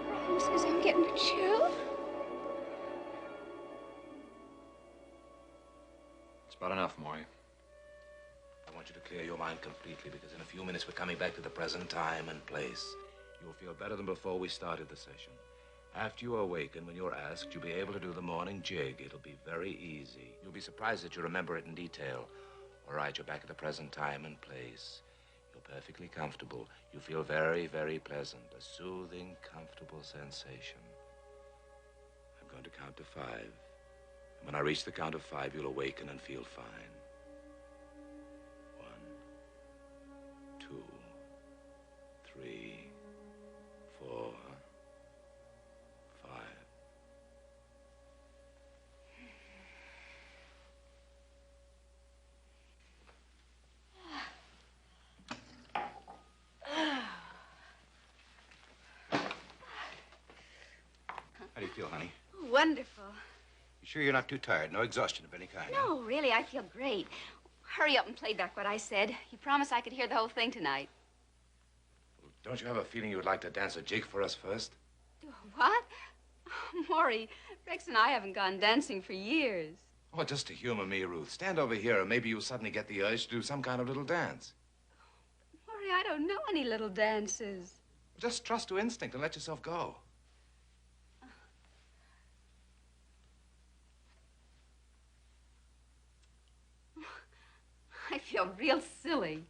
Brian says I'm getting a chill. It's about enough, Maury. I want you to clear your mind completely because in a few minutes we're coming back to the present time and place. You'll feel better than before we started the session. After you awaken, when you're asked, you'll be able to do the morning jig. It'll be very easy. You'll be surprised that you remember it in detail. All right, you're back at the present time and place. You're perfectly comfortable. You feel very, very pleasant. A soothing, comfortable sensation. I'm going to count to 5. And when I reach the count of 5, you'll awaken and feel fine. 1, 2, 3, 4, 5. How do you feel, honey? Wonderful. You sure you're not too tired? No exhaustion of any kind? No, really, I feel great. Hurry up and play back what I said. You promised I could hear the whole thing tonight. Don't you have a feeling you would like to dance a jig for us first? What? Maury, Rex and I haven't gone dancing for years. Oh, just to humor me, Ruth. Stand over here and maybe you'll suddenly get the urge to do some kind of little dance. Maury, I don't know any little dances. Just trust to instinct and let yourself go. I feel real silly.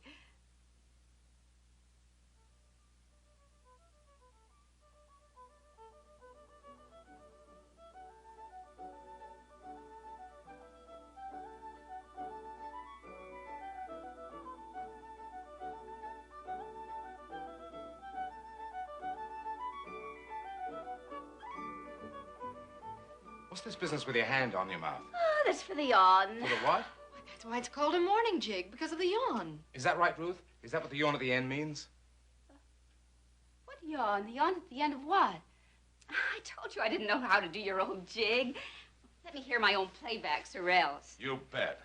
What's this business with your hand on your mouth? Oh, that's for the yawn. For the what? That's why it's called a morning jig, because of the yawn. Is that right, Ruth? Is that what the yawn at the end means? What yawn? The yawn at the end of what? I told you I didn't know how to do your old jig. Let me hear my own playbacks or else. You bet.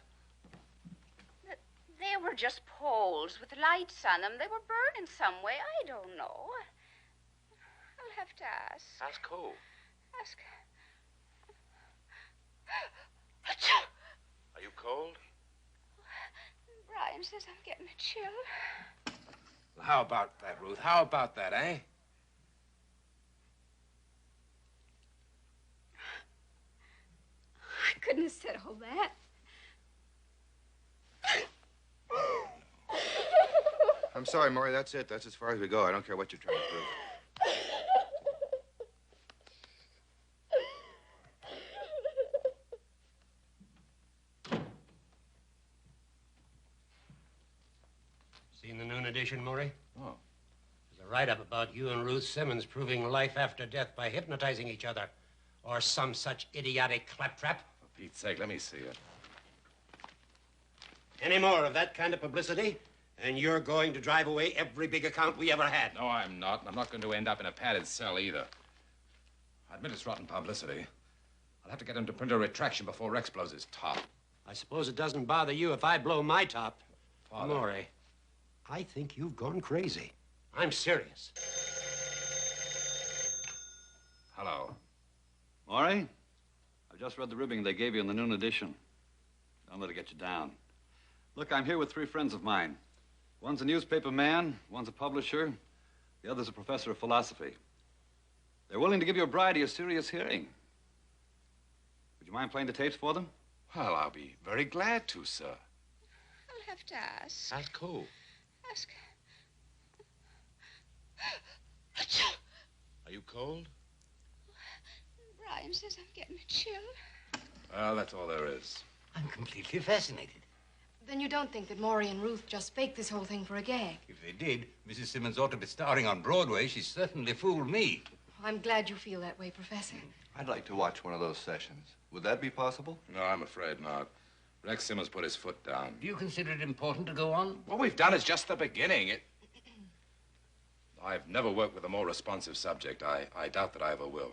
They were just poles with lights on them. They were burning some way. I don't know. I'll have to ask. Ask who? Ask. Are you cold? Brian says I'm getting a chill. Well, how about that, Ruth? How about that, eh? I couldn't have said all that. I'm sorry, Maury. That's it. That's as far as we go. I don't care what you're trying to prove. Seen the noon edition, Maury? Oh. There's a write-up about you and Ruth Simmons proving life after death by hypnotizing each other. Or some such idiotic claptrap. For Pete's sake, let me see it. Any more of that kind of publicity, and you're going to drive away every big account we ever had. No, I'm not. And I'm not going to end up in a padded cell either. I admit it's rotten publicity. I'll have to get him to print a retraction before Rex blows his top. I suppose it doesn't bother you if I blow my top. Father. Maury, I think you've gone crazy. I'm serious. Hello. Maury, I've just read the ribbing they gave you in the noon edition. Don't let it get you down. Look, I'm here with 3 friends of mine. One's a newspaper man, one's a publisher, the other's a professor of philosophy. They're willing to give your Bridey a serious hearing. Would you mind playing the tapes for them? Well, I'll be very glad to, sir. I'll have to ask. Ask who? Ask. Are you cold? Brian says I'm getting a chill. Well, that's all there is. I'm completely fascinated. Then you don't think that Maury and Ruth just faked this whole thing for a gag? If they did, Mrs. Simmons ought to be starring on Broadway. She certainly fooled me. I'm glad you feel that way, Professor. I'd like to watch one of those sessions. Would that be possible? No, I'm afraid not. Rex Simmons put his foot down. Do you consider it important to go on? What we've done is just the beginning. I've never worked with a more responsive subject. I doubt that I ever will.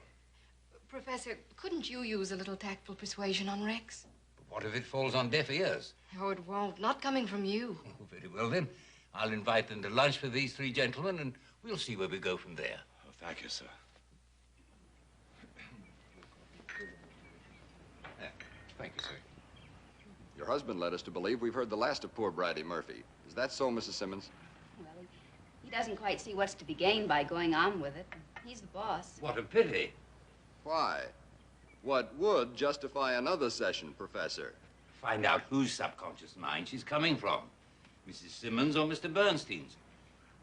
Professor, couldn't you use a little tactful persuasion on Rex? But what if it falls on deaf ears? Oh, it won't. Not coming from you. Oh, very well, then. I'll invite them to lunch with these 3 gentlemen, and we'll see where we go from there. Oh, thank you, sir. Thank you, sir. Your husband led us to believe we've heard the last of poor Bridey Murphy. Is that so, Mrs. Simmons? Well, he doesn't quite see what's to be gained by going on with it. He's the boss. What a pity. Why? What would justify another session, Professor? Find out whose subconscious mind she's coming from. Mrs. Simmons or Mr. Bernstein's.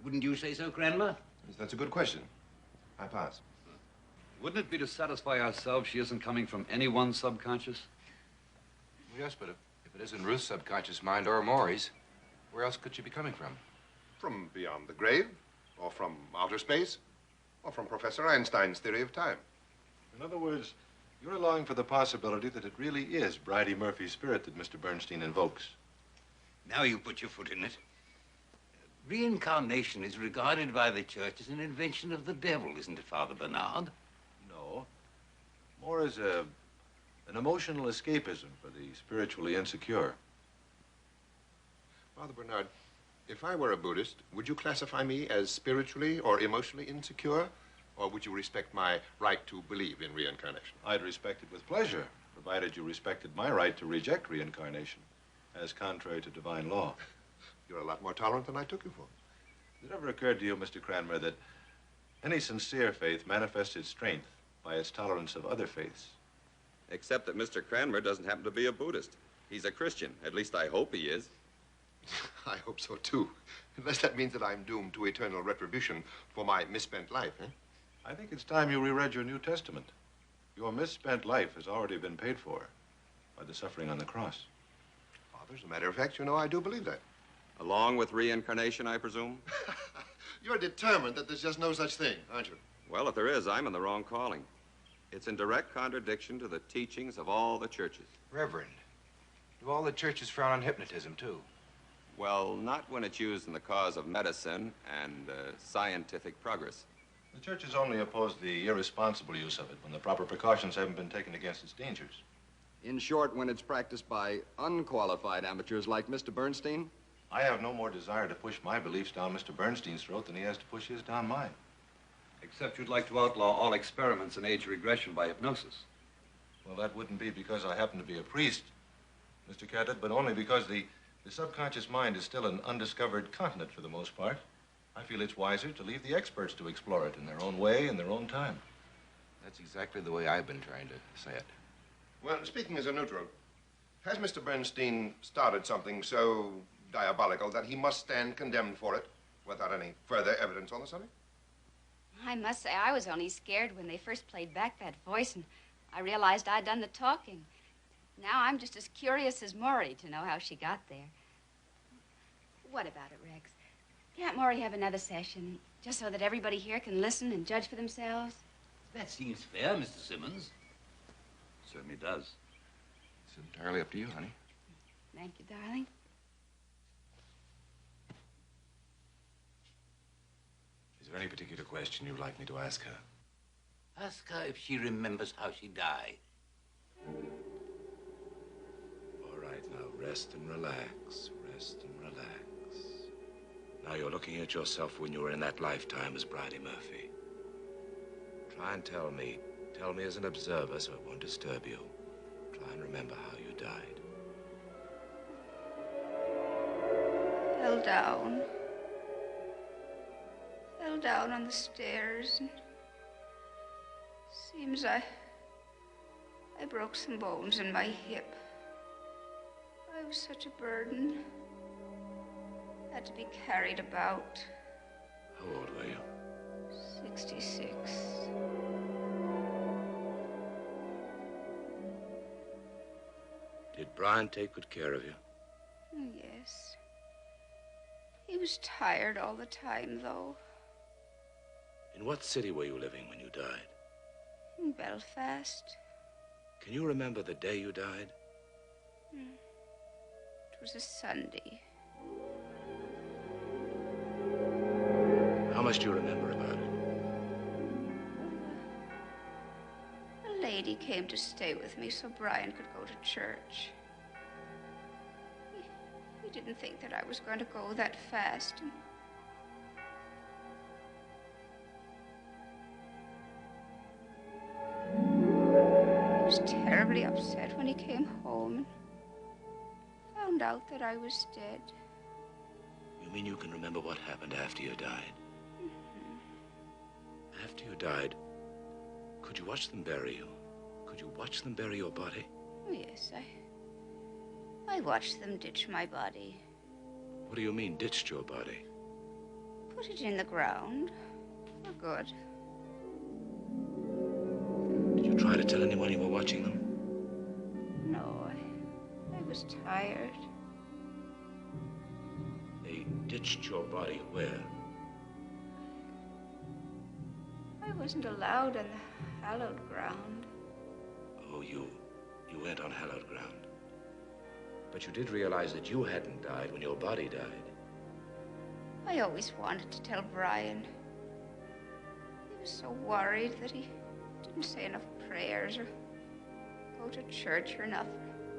Wouldn't you say so, Cranmer? Yes, that's a good question. I pass. Wouldn't it be to satisfy ourselves she isn't coming from anyone's subconscious? Yes, but if it isn't Ruth's subconscious mind or Maury's, where else could she be coming from? From beyond the grave, or from outer space, or from Professor Einstein's theory of time. In other words, you're allowing for the possibility that it really is Bridey Murphy's spirit that Mr. Bernstein invokes. Now you put your foot in it. Reincarnation is regarded by the church as an invention of the devil, isn't it, Father Bernard? No. More as an emotional escapism for the spiritually insecure. Father Bernard, if I were a Buddhist, would you classify me as spiritually or emotionally insecure? Or would you respect my right to believe in reincarnation? I'd respect it with pleasure, provided you respected my right to reject reincarnation as contrary to divine law. You're a lot more tolerant than I took you for. Has it ever occurred to you, Mr. Cranmer, that any sincere faith manifests its strength by its tolerance of other faiths? Except that Mr. Cranmer doesn't happen to be a Buddhist. He's a Christian. At least I hope he is. I hope so, too. Unless that means that I'm doomed to eternal retribution for my misspent life, eh? I think it's time you reread your New Testament. Your misspent life has already been paid for by the suffering on the cross. Father, as a matter of fact, you know, I do believe that. Along with reincarnation, I presume? You're determined that there's just no such thing, aren't you? Well, if there is, I'm in the wrong calling. It's in direct contradiction to the teachings of all the churches. Reverend, do all the churches frown on hypnotism, too? Well, not when it's used in the cause of medicine and scientific progress. The churches only oppose the irresponsible use of it when the proper precautions haven't been taken against its dangers. In short, when it's practiced by unqualified amateurs like Mr. Bernstein? I have no more desire to push my beliefs down Mr. Bernstein's throat than he has to push his down mine. Except you'd like to outlaw all experiments in age regression by hypnosis. Well, that wouldn't be because I happen to be a priest, Mr. Cadet, but only because the subconscious mind is still an undiscovered continent for the most part. I feel it's wiser to leave the experts to explore it in their own way, in their own time. That's exactly the way I've been trying to say it. Well, speaking as a neutral, has Mr. Bernstein started something so diabolical that he must stand condemned for it without any further evidence on the subject? I must say, I was only scared when they first played back that voice, and I realized I'd done the talking. Now I'm just as curious as Maury to know how she got there. What about it, Rex? Can't Maury have another session, just so that everybody here can listen and judge for themselves? That seems fair, Mr. Simmons. Certainly does. It's entirely up to you, honey. Thank you, darling. Is there any particular question you'd like me to ask her? Ask her if she remembers how she died. All right, now rest and relax. Rest and relax. Now you're looking at yourself when you were in that lifetime as Bridey Murphy. Try and tell me as an observer so it won't disturb you. Try and remember how you died. Fell down. Fell down on the stairs, and seems I broke some bones in my hip. I was such a burden. Had to be carried about. How old were you? 66. Did Brian take good care of you? Yes. He was tired all the time, though. In what city were you living when you died? In Belfast. Can you remember the day you died? It was a Sunday. How much do you remember about it? A lady came to stay with me so Brian could go to church. He didn't think that I was going to go that fast. He was terribly upset when he came home and found out that I was dead. You mean you can remember what happened after you died? After you died, could you watch them bury you? Could you watch them bury your body? Oh, yes, I watched them ditch my body. What do you mean, ditched your body? Put it in the ground. For good. Did you try to tell anyone you were watching them? No, I was tired. They ditched your body where? I wasn't allowed on the hallowed ground. Oh, you went on hallowed ground. But you did realize that you hadn't died when your body died. I always wanted to tell Brian. He was so worried that he didn't say enough prayers or go to church or enough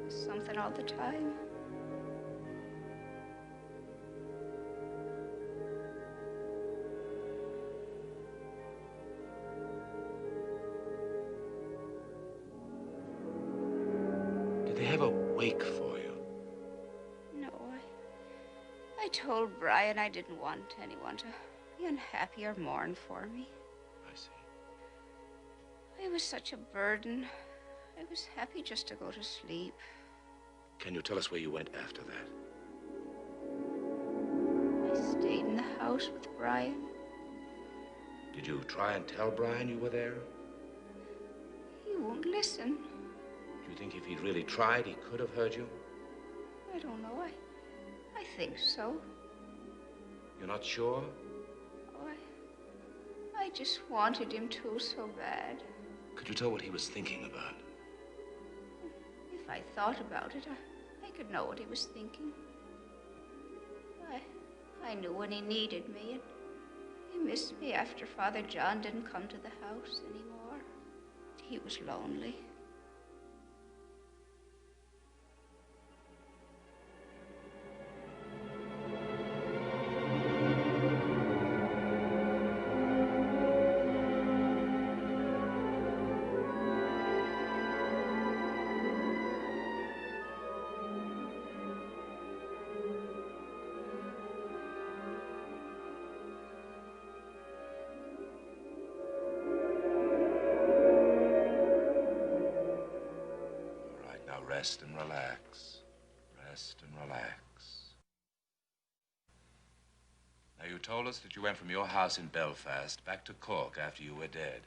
something all the time. I told Brian I didn't want anyone to be unhappy or mourn for me. I see. I was such a burden. I was happy just to go to sleep. Can you tell us where you went after that? I stayed in the house with Brian. Did you try and tell Brian you were there? He won't listen. Do you think if he'd really tried, he could have heard you? I don't know. I think so. You're not sure? Oh, I just wanted him to so bad. Could you tell what he was thinking about? If I thought about it, I could know what he was thinking. I knew when he needed me, and he missed me after Father John didn't come to the house anymore. He was lonely. Rest and relax. Rest and relax. Now, you told us that you went from your house in Belfast back to Cork after you were dead.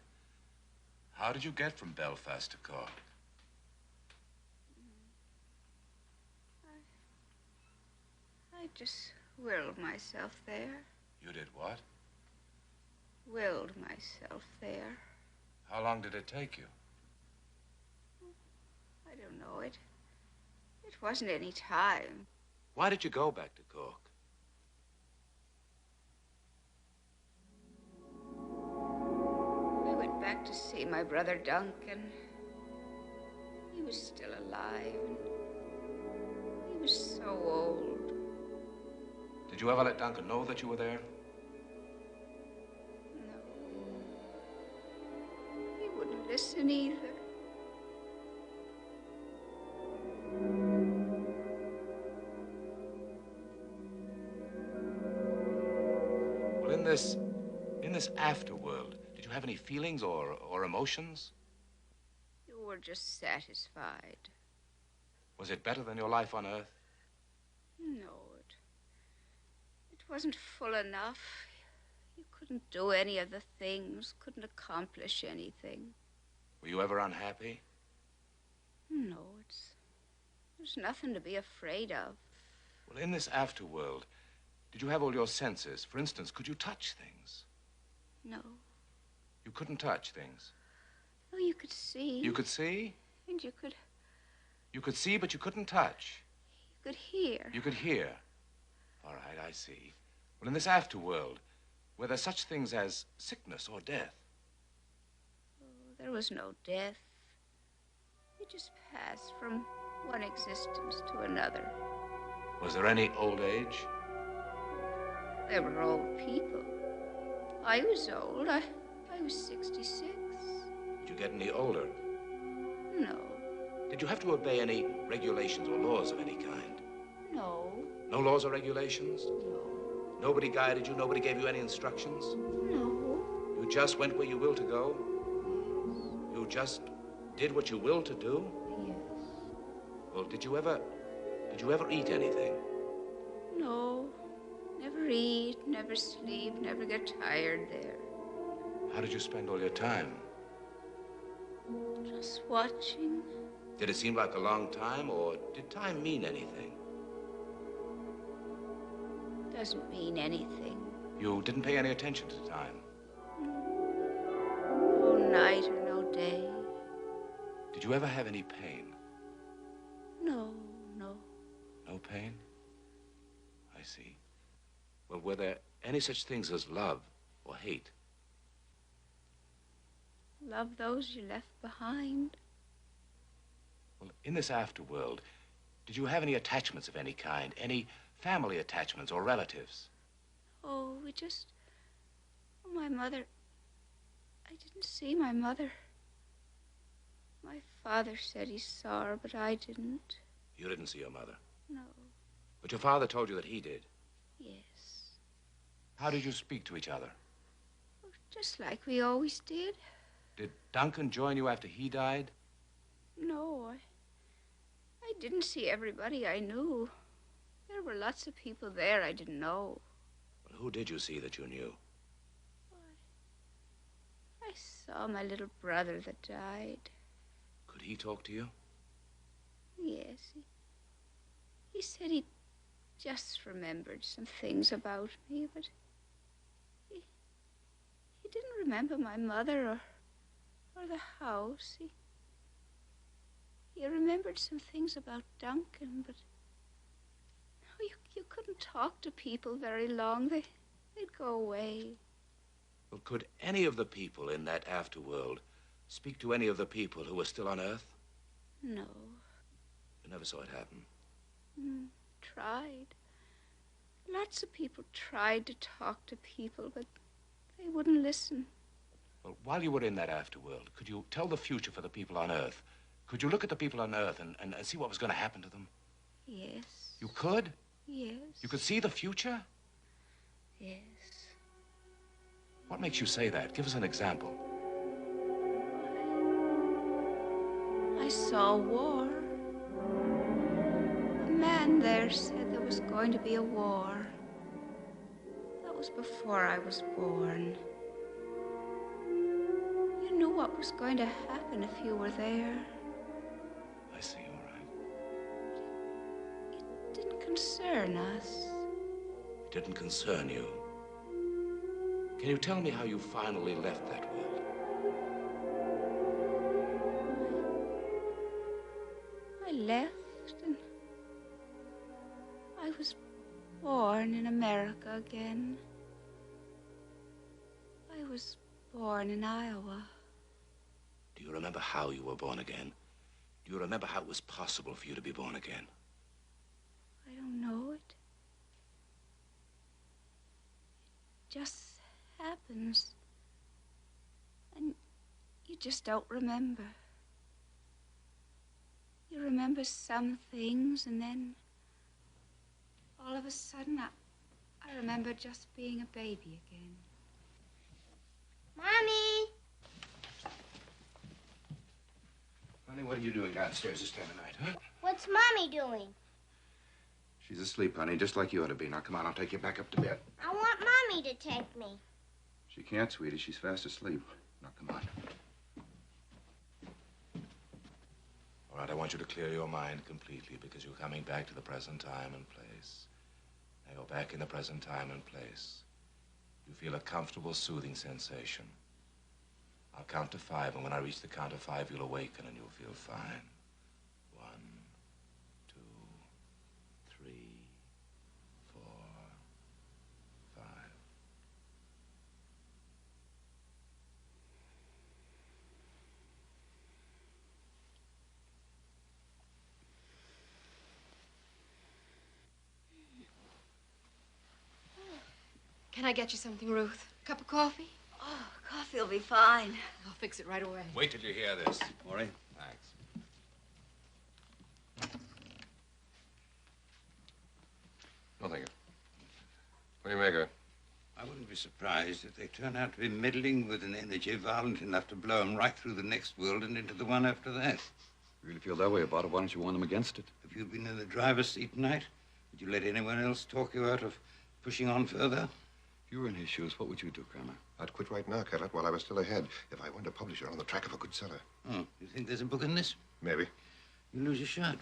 How did you get from Belfast to Cork? I just willed myself there. You did what? Willed myself there. How long did it take you? I don't know. It wasn't any time. Why did you go back to Cork? I went back to see my brother Duncan. He was still alive, and he was so old. Did you ever let Duncan know that you were there? No. He wouldn't listen either. Well, in this afterworld, did you have any feelings or emotions? You were just satisfied. Was it better than your life on Earth? No, it wasn't full enough. You couldn't do any of the things, couldn't accomplish anything. Were you ever unhappy? No, there's nothing to be afraid of. Well, in this afterworld, did you have all your senses? For instance, could you touch things? No. You couldn't touch things? Oh, you could see. You could see? And you could... You could see, but you couldn't touch. You could hear. You could hear. All right, I see. Well, in this afterworld, were there such things as sickness or death? Oh, there was no death. You just passed from one existence to another. Was there any old age? There were old people. I was old. I was 66. Did you get any older? No. Did you have to obey any regulations or laws of any kind? No. No laws or regulations? No. Nobody guided you? Nobody gave you any instructions? No. You just went where you willed to go? You just did what you willed to do? Yes. Well, did you ever eat anything? No. Never eat, never sleep, never get tired there. How did you spend all your time? Just watching. Did it seem like a long time, or did time mean anything? Doesn't mean anything. You didn't pay any attention to time? No night or no day. Did you ever have any pain? No. No pain? I see. Well, were there any such things as love or hate? Love those you left behind. Well, in this afterworld, did you have any attachments of any kind? Any family attachments or relatives? Oh, my mother... I didn't see my mother. My father said he saw her, but I didn't. You didn't see your mother? No. But your father told you that he did? Yes. How did you speak to each other? Just like we always did. Did Duncan join you after he died? No, I didn't see everybody I knew. There were lots of people there I didn't know. Well, who did you see that you knew? I saw my little brother that died. Could he talk to you? Yes, he said he just remembered some things about me, but he didn't remember my mother or the house. He remembered some things about Duncan, but oh, you couldn't talk to people very long. They'd go away. Well, could any of the people in that afterworld speak to any of the people who were still on Earth? No. You never saw it happen. Tried. Lots of people tried to talk to people, but they wouldn't listen. Well, while you were in that afterworld, could you tell the future for the people on Earth? Could you look at the people on Earth and see what was going to happen to them? Yes. You could? Yes. You could see the future? Yes. What makes you say that? Give us an example. I saw war. A man there said there was going to be a war. That was before I was born. You knew what was going to happen if you were there. I see, all right. It didn't concern us. It didn't concern you. Can you tell me how you finally left that world? I left and I was born in America again. I was born in Iowa. Do you remember how you were born again? Do you remember how it was possible for you to be born again? I don't know it. It just happens. And you just don't remember. You remember some things, and then all of a sudden I remember just being a baby again. Mommy! Honey, what are you doing downstairs this time of night, huh? What's Mommy doing? She's asleep, honey, just like you ought to be. Now, come on, I'll take you back up to bed. I want Mommy to take me. She can't, sweetie. She's fast asleep. Now, come on. All right, I want you to clear your mind completely because you're coming back to the present time and place. Now you're back in the present time and place. You feel a comfortable, soothing sensation. I'll count to 5, and when I reach the count of 5, you'll awaken and you'll feel fine. 1, 2, 3, 4, 5. Can I get you something, Ruth? A cup of coffee? Oh, coffee will be fine. I'll fix it right away. Wait till you hear this. Maury? Thanks. No, thank you. What do you make of it? I wouldn't be surprised if they turn out to be meddling with an energy violent enough to blow them right through the next world and into the one after that. You really feel that way about it? Why don't you warn them against it? Have you been in the driver's seat tonight? Would you let anyone else talk you out of pushing on further? If you were in his shoes, what would you do, Kramer? I'd quit right now, Kellett, while I was still ahead, if I weren't a publisher on the track of a good seller. Oh, you think there's a book in this? Maybe. You lose your shirt.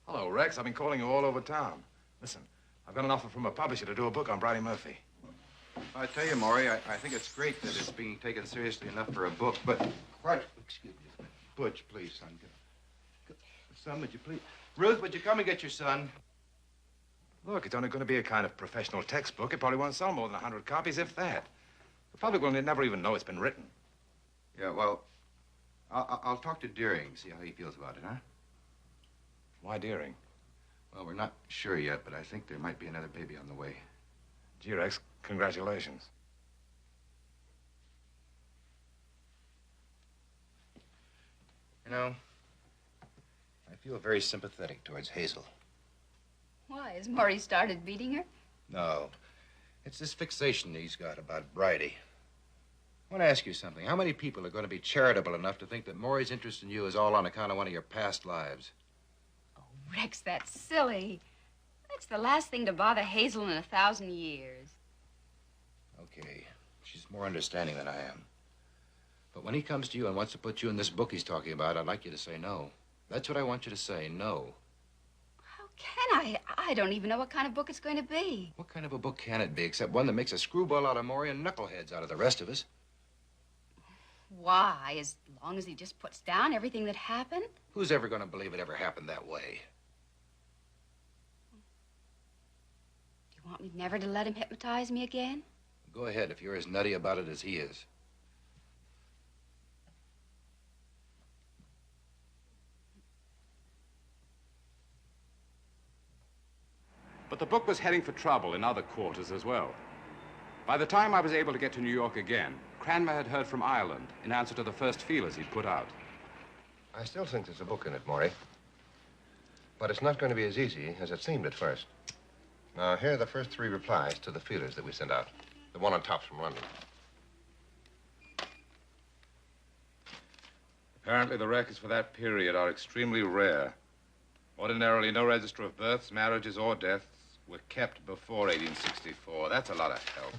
Hello, Rex. I've been calling you all over town. Listen, I've got an offer from a publisher to do a book on Bridey Murphy. I tell you, Maury, I think it's great that it's being taken seriously enough for a book, but... What? Excuse me. Butch, please, son. Son, would you please... Ruth, would you come and get your son? Look, it's only going to be a kind of professional textbook. It probably won't sell more than 100 copies, if that. The public will never even know it's been written. Yeah, well, I'll talk to Deering, see how he feels about it, huh? Why Deering? Well, we're not sure yet, but I think there might be another baby on the way. Gee, Rex, congratulations. You know, I feel very sympathetic towards Hazel. Why? Has Maury started beating her? No. It's this fixation he's got about Bridey. I want to ask you something. How many people are going to be charitable enough to think that Maury's interest in you is all on account of one of your past lives? Rex, that's silly. That's the last thing to bother Hazel in 1,000 years. Okay. She's more understanding than I am. But when he comes to you and wants to put you in this book he's talking about, I'd like you to say no. That's what I want you to say, no. How can I? I don't even know what kind of book it's going to be. What kind of a book can it be except one that makes a screwball out of Maury and knuckleheads out of the rest of us? Why? As long as he just puts down everything that happened? Who's ever going to believe it ever happened that way? Do you want me never to let him hypnotize me again? Go ahead if you're as nutty about it as he is. But the book was heading for trouble in other quarters as well. By the time I was able to get to New York again, Cranmer had heard from Ireland in answer to the first feelers he'd put out. I still think there's a book in it, Maury. But it's not going to be as easy as it seemed at first. Now, here are the first 3 replies to the feelers that we sent out. The one on top's from London. Apparently, the records for that period are extremely rare. Ordinarily, no register of births, marriages, or deaths were kept before 1864. That's a lot of help.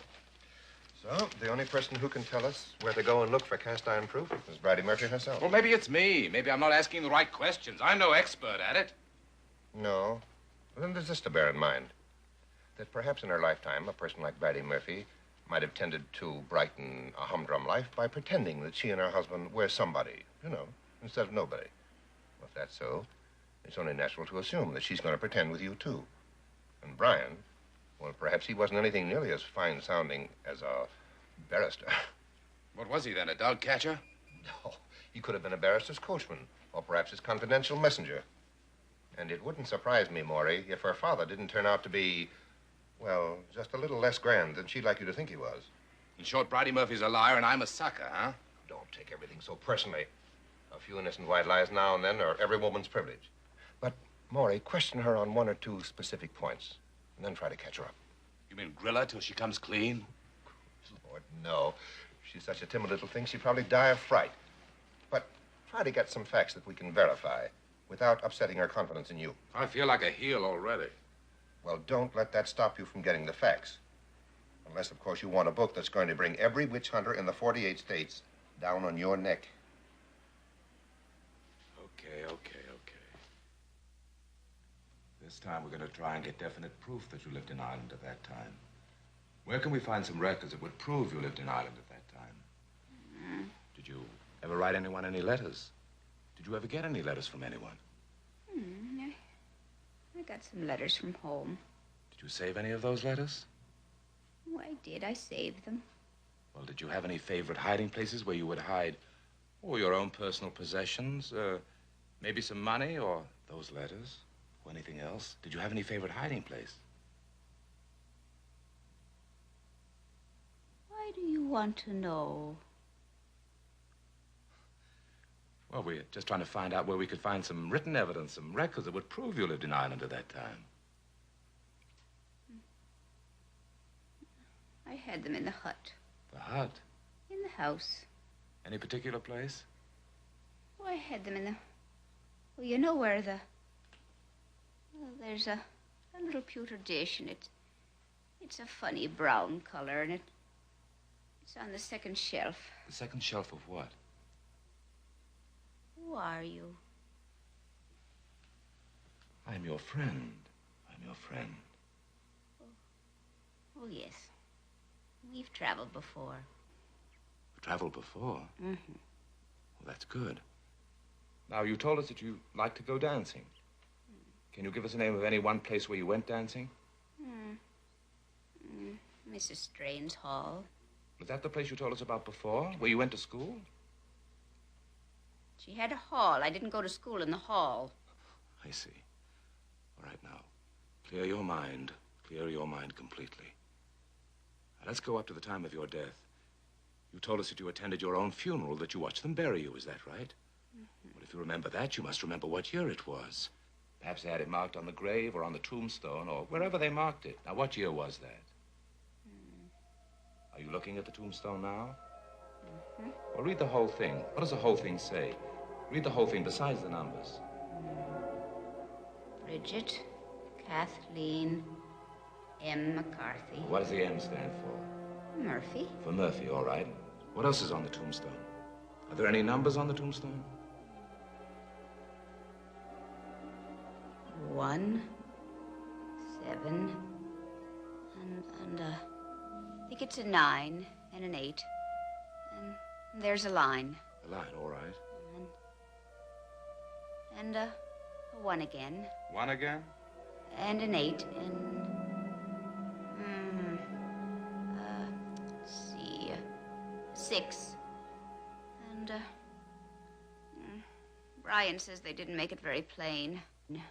So, the only person who can tell us where to go and look for cast iron proof is Bridey Murphy herself. Well, maybe it's me. Maybe I'm not asking the right questions. I'm no expert at it. No. Well, then there's this to bear in mind. That perhaps in her lifetime, a person like Bridey Murphy might have tended to brighten a humdrum life by pretending that she and her husband were somebody, you know, instead of nobody. Well, if that's so, it's only natural to assume that she's going to pretend with you, too. And Brian, well, perhaps he wasn't anything nearly as fine-sounding as a barrister. What was he then, a dog catcher? No, he could have been a barrister's coachman, or perhaps his confidential messenger. And it wouldn't surprise me, Maury, if her father didn't turn out to be, well, just a little less grand than she'd like you to think he was. In short, Bridey Murphy's a liar and I'm a sucker, huh? Don't take everything so personally. A few innocent white lies now and then are every woman's privilege. But, Maury, question her on 1 or 2 specific points, and then try to catch her up. You mean grill her till she comes clean? Lord, no. She's such a timid little thing, she'd probably die of fright. But try to get some facts that we can verify without upsetting her confidence in you. I feel like a heel already. Well, don't let that stop you from getting the facts. Unless, of course, you want a book that's going to bring every witch hunter in the 48 states down on your neck. Okay. This time we're going to try and get definite proof that you lived in Ireland at that time. Where can we find some records that would prove you lived in Ireland at that time? Did you ever write anyone any letters? Did you ever get any letters from anyone? I got some letters from home. Did you save any of those letters? Oh, I did. I saved them. Well, did you have any favorite hiding places where you would hide, your own personal possessions, maybe some money, or those letters, or anything else? Did you have any favorite hiding place? Why do you want to know? Well, we're just trying to find out where we could find some written evidence, some records that would prove you lived in Ireland at that time. I had them in the hut. The hut? In the house. Any particular place? Oh, I had them in the... Well, you know where the... Well, there's a little pewter dish, and it's a funny brown color, and it's on the 2nd shelf. The 2nd shelf of what? Who are you? I'm your friend. I'm your friend. Oh, yes. We've traveled before. Traveled before? Mm-hmm. Well, that's good. Now, you told us that you like to go dancing. Can you give us the name of any one place where you went dancing? Mrs. Strain's Hall. Was that the place you told us about before, where you went to school? She had a hall. I didn't go to school in the hall. I see. All right, now, clear your mind. Clear your mind completely. Now, let's go up to the time of your death. You told us that you attended your own funeral, that you watched them bury you. Is that right? Well, if you remember that, you must remember what year it was. Perhaps they had it marked on the grave or on the tombstone or wherever they marked it. Now, what year was that? Are you looking at the tombstone now? Well, read the whole thing. What does the whole thing say? Read the whole thing besides the numbers. Bridget, Kathleen, M. McCarthy. What does the M stand for? Murphy. For Murphy, all right. What else is on the tombstone? Are there any numbers on the tombstone? 1, 7, and I think it's a 9 and an 8. And there's a line. A line, all right. And a 1 again. 1 again? And an 8 and... let's see... 6. And, Brian says they didn't make it very plain.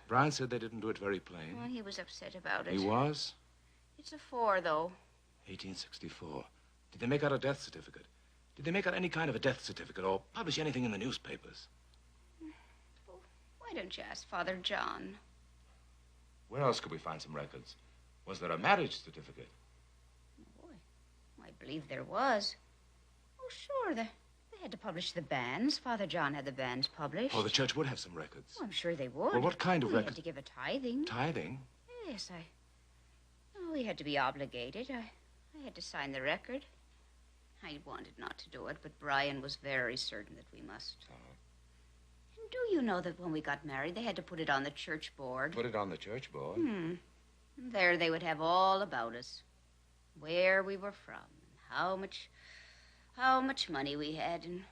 Brian said they didn't do it very plain. Well, he was upset about it. He was? It's a 4, though. 1864. Did they make out a death certificate? Did they make out any kind of a death certificate or publish anything in the newspapers? Well, why don't you ask Father John? Where else could we find some records? Was there a marriage certificate? I believe there was. Oh, sure, they had to publish the banns. Father John had the banns published. Oh, the church would have some records. Oh, I'm sure they would. Well, what kind of We records? had to give a tithing. Tithing? Yes, we had to be obligated. I had to sign the record. I wanted not to do it, but Brian was very certain that we must. And do you know that when we got married, they had to put it on the church board? Put it on the church board? And there they would have all about us. Where we were from, and how much money we had, and,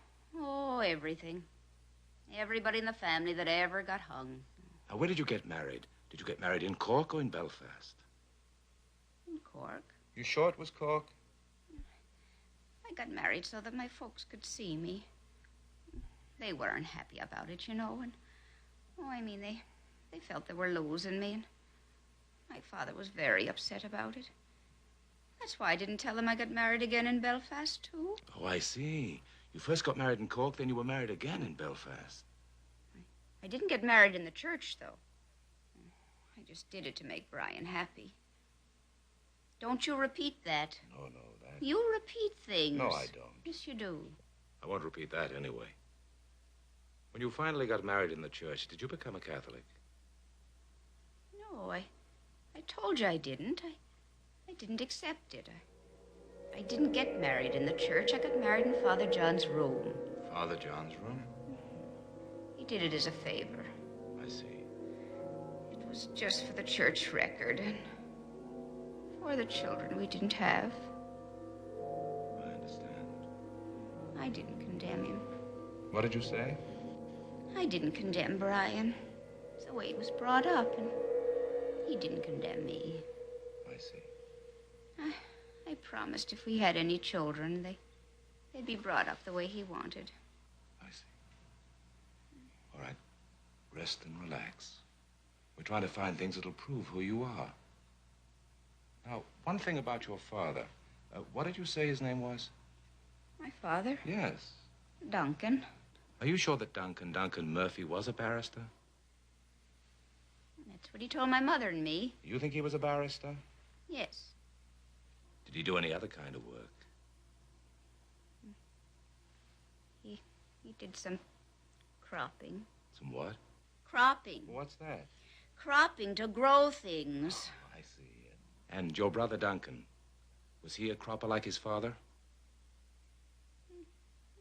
everything. Everybody in the family that ever got hung. Now, where did you get married? Did you get married in Cork or in Belfast? In Cork. You sure it was Cork? I got married so that my folks could see me. They weren't happy about it, you know, and, they felt they were losing me, and my father was very upset about it. That's why I didn't tell them I got married again in Belfast, too. Oh, I see. You first got married in Cork, then you were married again in Belfast. I didn't get married in the church, though. I just did it to make Brian happy. Don't you repeat that. No, that... You repeat things. No, I don't. Yes, you do. I won't repeat that anyway. When you finally got married in the church, did you become a Catholic? No, I told you I didn't. I didn't accept it. I didn't get married in the church. I got married in Father John's room. Father John's room? He did it as a favor. I see. It was just for the church record and for the children we didn't have. I understand. I didn't condemn him. What did you say? I didn't condemn Brian. It's the way he was brought up, and he didn't condemn me. I see. I promised if we had any children, they'd be brought up the way he wanted. I see. All right. Rest and relax. We're trying to find things that'll prove who you are. Now, one thing about your father. What did you say his name was? My father? Yes. Duncan. Are you sure that Duncan Murphy was a barrister? That's what he told my mother and me. You think he was a barrister? Yes. Did he do any other kind of work? He did some cropping. Some what? Cropping. What's that? Cropping to grow things. Oh, I see. And your brother Duncan, was he a cropper like his father?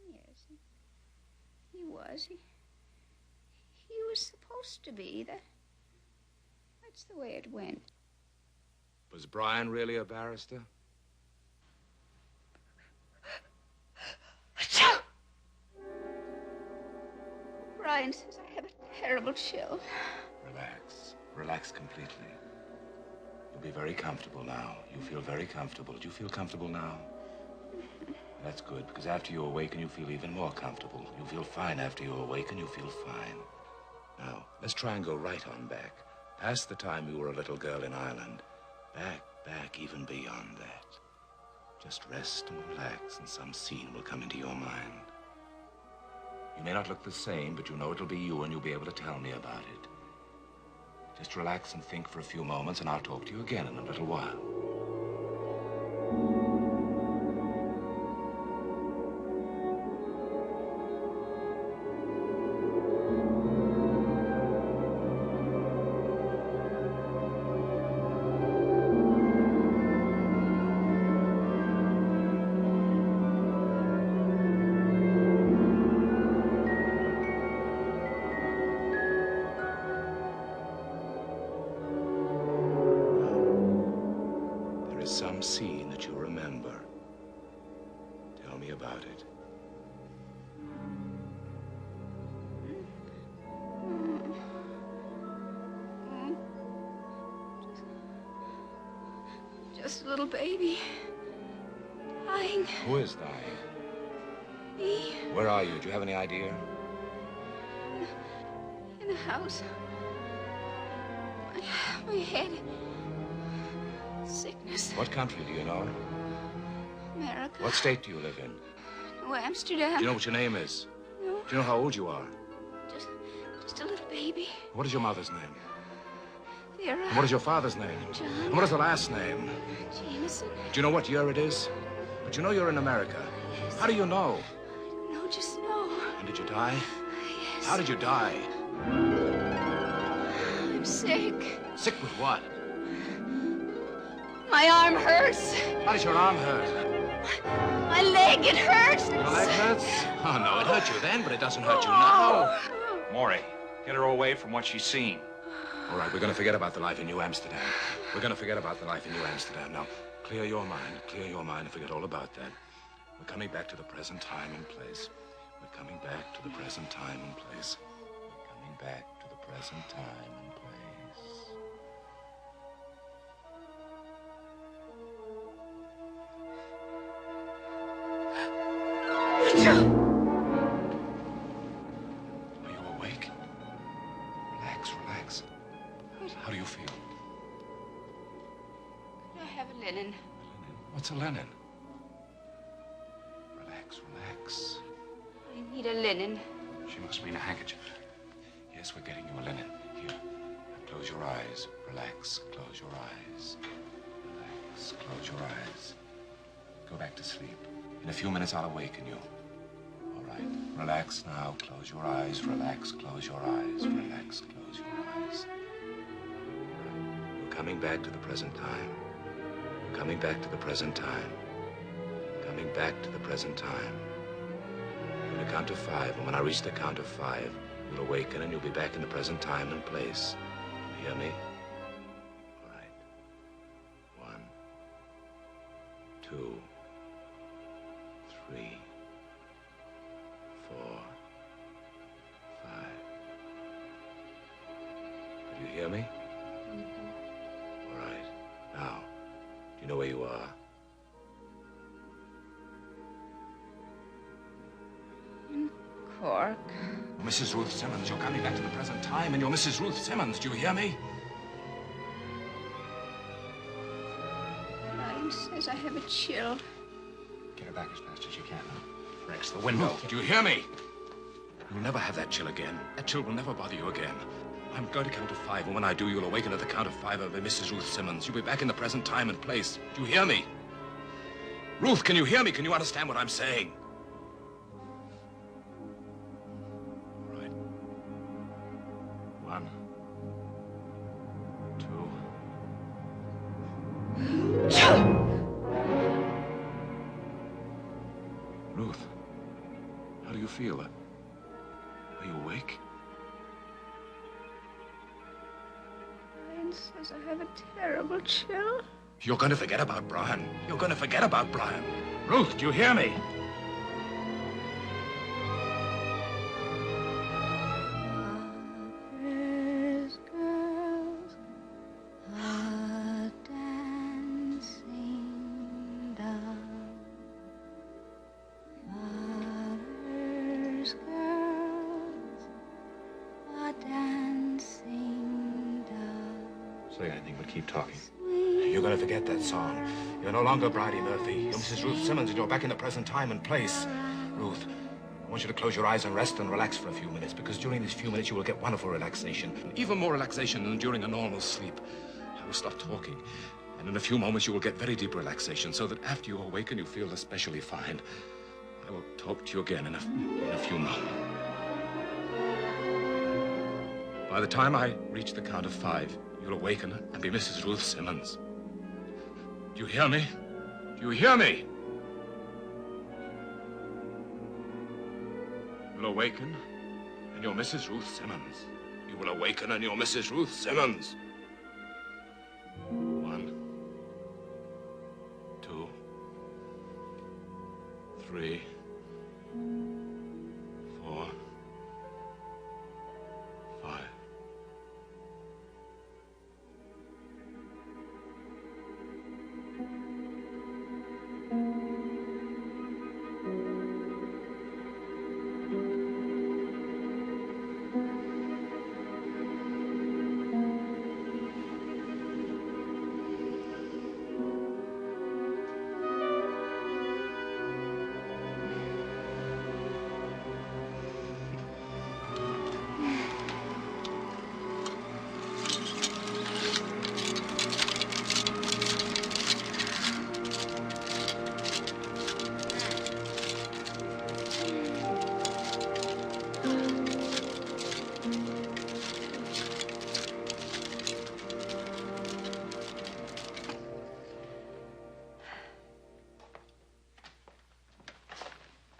Yes, he was. He was supposed to be. That's the way it went. Was Brian really a barrister? Brian says I have a terrible chill. Relax. Relax completely. You'll be very comfortable now. You feel very comfortable. Do you feel comfortable now? That's good, because after you awaken, you feel even more comfortable. You feel fine after you awaken. You feel fine. Now, let's try and go right on back. Past the time you were a little girl in Ireland. Back, even beyond that. Just rest and relax, and some scene will come into your mind. You may not look the same, but you know it'll be you, and you'll be able to tell me about it. Just relax and think for a few moments, and I'll talk to you again in a little while. Some scene that you remember. Tell me about it. Just a little baby. Dying. Who is dying? Me. Where are you? Do you have any idea? In the house. My head. Sickness. What country do you know? America. What state do you live in? Oh, Amsterdam. Do you know what your name is? No. Do you know how old you are? Just a little baby. What is your mother's name? Vera. And what is your father's name? John. And what is the last name? Jameson. Do you know what year it is? But you know you're in America. Yes. How do you know? I don't know, just know. And did you die? Yes. How did you die? I'm sick. Sick with what? My arm hurts. How does your arm hurt? My leg, it hurts. Your leg hurts? Oh, no, it hurt you then, but it doesn't hurt you now. Maury, get her away from what she's seen. All right, we're going to forget about the life in New Amsterdam. We're going to forget about the life in New Amsterdam. Now, clear your mind and forget all about that. We're coming back to the present time and place. We're coming back to the present time and place. We're coming back to the present time and place. Are you awake? Relax. How do you feel? Could I have a linen? What's a linen? Relax. I need a linen. She must mean a handkerchief. Yes, we're getting you a linen. Here. Now close your eyes. Relax. Close your eyes. Relax. Close your eyes. Go back to sleep. In a few minutes, I'll awaken you. All right. Relax now. Close your eyes. Relax. Close your eyes. Relax. Close your eyes. We're coming back to the present time. We're coming back to the present time. Coming back to the present time. I'm going to count to 5, and when I reach the count of 5, you'll awaken and you'll be back in the present time and place. You hear me? All right. 1, 2, 3, 4, 5. Did you hear me? All right. Now, do you know where you are? Cork. Mrs. Ruth Simmons, you're coming back to the present time, and you're Mrs. Ruth Simmons. Do you hear me? Ryan says I have a chill. Get her back as fast as you can. Rex, the window. Do you hear me? You'll never have that chill again. That chill will never bother you again. I'm going to count to 5, and when I do, you'll awaken at the count of 5 of Mrs. Ruth Simmons. You'll be back in the present time and place. Do you hear me? Ruth, can you hear me? Can you understand what I'm saying? All right. 1, 2. Ruth, how do you feel? Are you awake? Ryan says I have a terrible chill. You're going to forget about Brian. You're going to forget about Brian. Ruth, do you hear me? Say anything but keep talking. You're going to forget that song. You're no longer Bridey Murphy. You're Mrs. Ruth Simmons, and you're back in the present time and place. Ruth, want you to close your eyes and rest and relax for a few minutes, because during these few minutes you will get wonderful relaxation, even more relaxation than during a normal sleep. I will stop talking, and in a few moments you will get very deep relaxation, so that after you awaken you feel especially fine. I will talk to you again in a few moments. By the time I reach the count of 5, you'll awaken and be Mrs. Ruth Simmons. Do you hear me? Do you hear me? You'll awaken and you're Mrs. Ruth Simmons. You will awaken and you're Mrs. Ruth Simmons. 1, 2, 3, 4, 5.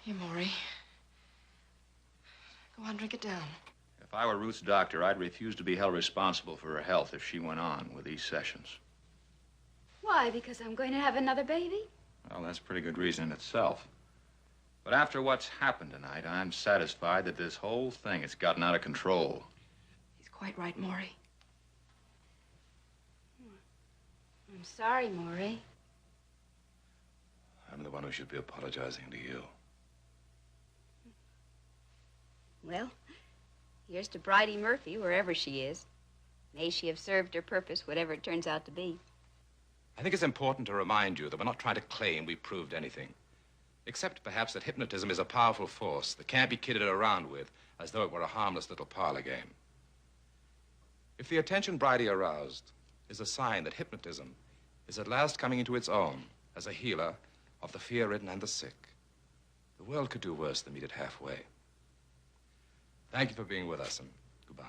Here, Maury. Go on, drink it down. If I were Ruth's doctor, I'd refuse to be held responsible for her health if she went on with these sessions. Why? Because I'm going to have another baby? Well, that's a pretty good reason in itself. But after what's happened tonight, I'm satisfied that this whole thing has gotten out of control. He's quite right, Maury. I'm sorry, Maury. I'm the one who should be apologizing to you. Well, here's to Bridey Murphy, wherever she is. May she have served her purpose, whatever it turns out to be. I think it's important to remind you that we're not trying to claim we proved anything. Except perhaps that hypnotism is a powerful force that can't be kidded around with as though it were a harmless little parlor game. If the attention Bridey aroused is a sign that hypnotism is at last coming into its own as a healer of the fear-ridden and the sick, the world could do worse than meet it halfway. Thank you for being with us, and goodbye.